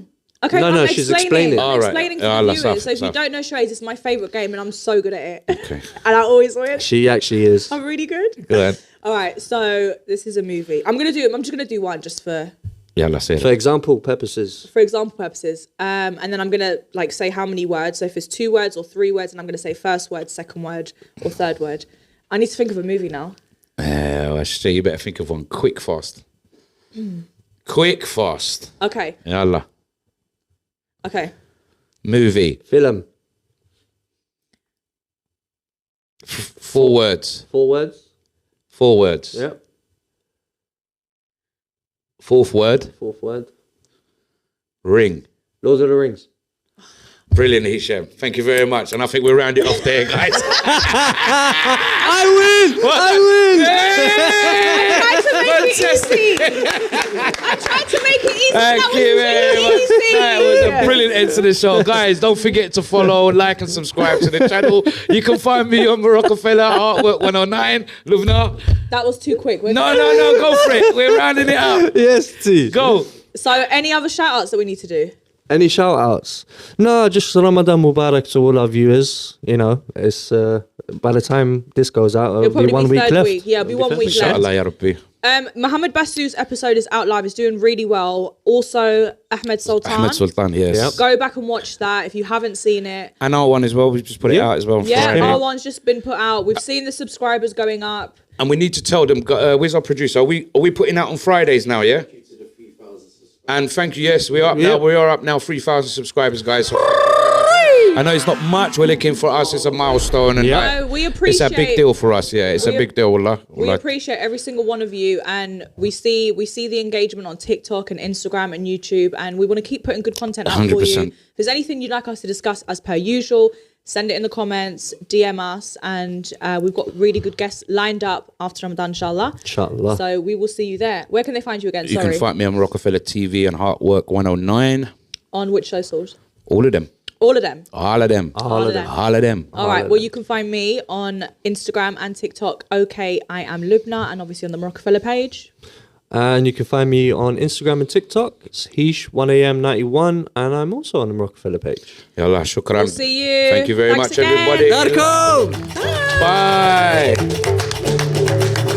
A: Okay,
C: No,
A: I'm
C: no, she's explaining.
A: I'm
B: All right.
A: explaining to
B: Ah,
A: the
B: that's
A: viewers.
B: tough,
A: So if you
B: tough.
A: don't know charades, it's my favourite game, and I'm so good at it.
B: Okay.
A: And I always win.
C: She actually is.
A: I'm really good.
B: Go ahead.
A: All right, so this is a movie. I'm just gonna do one just for
B: Yalla, say
C: For
B: it.
C: example purposes.
A: example purposes. And then I'm gonna like say how many words. So if it's 2 words or 3 words, and I'm gonna say first word, second word, or third word. I need to think of a movie now.
B: I should say you better think of one quick, fast. Quick, fast.
A: Okay.
B: Yalla.
A: Okay.
B: Movie.
C: Film.
B: 4 words.
C: 4 words.
B: 4 words.
C: Yep.
B: 4th word.
C: 4th word.
B: Ring.
C: Lord of the Rings.
B: Brilliant, Hisham. Thank you very much. And I think we'll round it off there, guys.
C: I win!
A: I tried to make it easy. I tried to make it easy.
B: Thank
A: That was
B: you very much.
A: easy.
B: That was a brilliant end to the show. Guys, don't forget to follow, like, and subscribe to the channel. You can find me on Marocafella Artwork 109. Luvna.
A: That was too quick.
B: No, go for it. We're rounding it up.
C: Yes, T.
B: Go.
A: So any other shout outs that we need to do?
C: Any shout outs? No, just Ramadan Mubarak to all our viewers. You know, it's by the time this goes out,
A: It'll
C: it'll
A: probably
C: be 1
A: be
C: week
A: third
C: left.
A: week. Yeah, it'll be 1 week left.
B: Inshallah, ya Rabbi.
A: Mohammed Basu's episode is out live. It's doing really well. Also, Ahmed Sultan.
B: Ahmed Sultan, yes.
C: Yep.
A: Go back and watch that if you haven't seen it.
B: And our one as well. We just put it
C: Yeah.
B: out as well. on
A: Yeah,
B: Friday.
A: our one's just been put out. We've seen the subscribers going up.
B: And we need to tell them, where's our producer? Are we putting out on Fridays now, yeah? And thank you, yes, we are up now. We are up now, 3,000 subscribers, guys. So I know it's not much. We're looking for us. It's a milestone. And
C: Yeah.
A: No, we
B: it's
A: appreciate.
B: a big deal for us, yeah. It's a
A: We-
B: big deal, wallah.
A: We appreciate every single one of you, and we see the engagement on TikTok and Instagram and YouTube, and we want to keep putting good content out for you.
B: 100%.
A: If there's anything you'd like us to discuss, as per usual, send it in the comments, DM us, and we've got really good guests lined up after Ramadan, inshallah.
C: Inshallah.
A: So we will see you there. Where can they find you again?
B: You
A: Sorry.
B: can find me on Marocafella TV and Heartwork 109.
A: On which socials?
B: All of them.
A: All of them.
B: All of them.
A: All of them.
B: All of them.
A: All right. Well, you can find me on Instagram and TikTok. Okay, I am Lubna, and obviously on the Marocafella page.
C: And you can find me on Instagram and TikTok. It's Heesh1am91, and I'm also on the Rockefeller page.
B: Yallah, shukran.
A: We'll see you.
B: Thank you very
A: Thanks
B: much,
A: again.
B: everybody.
C: Darko!
B: Bye.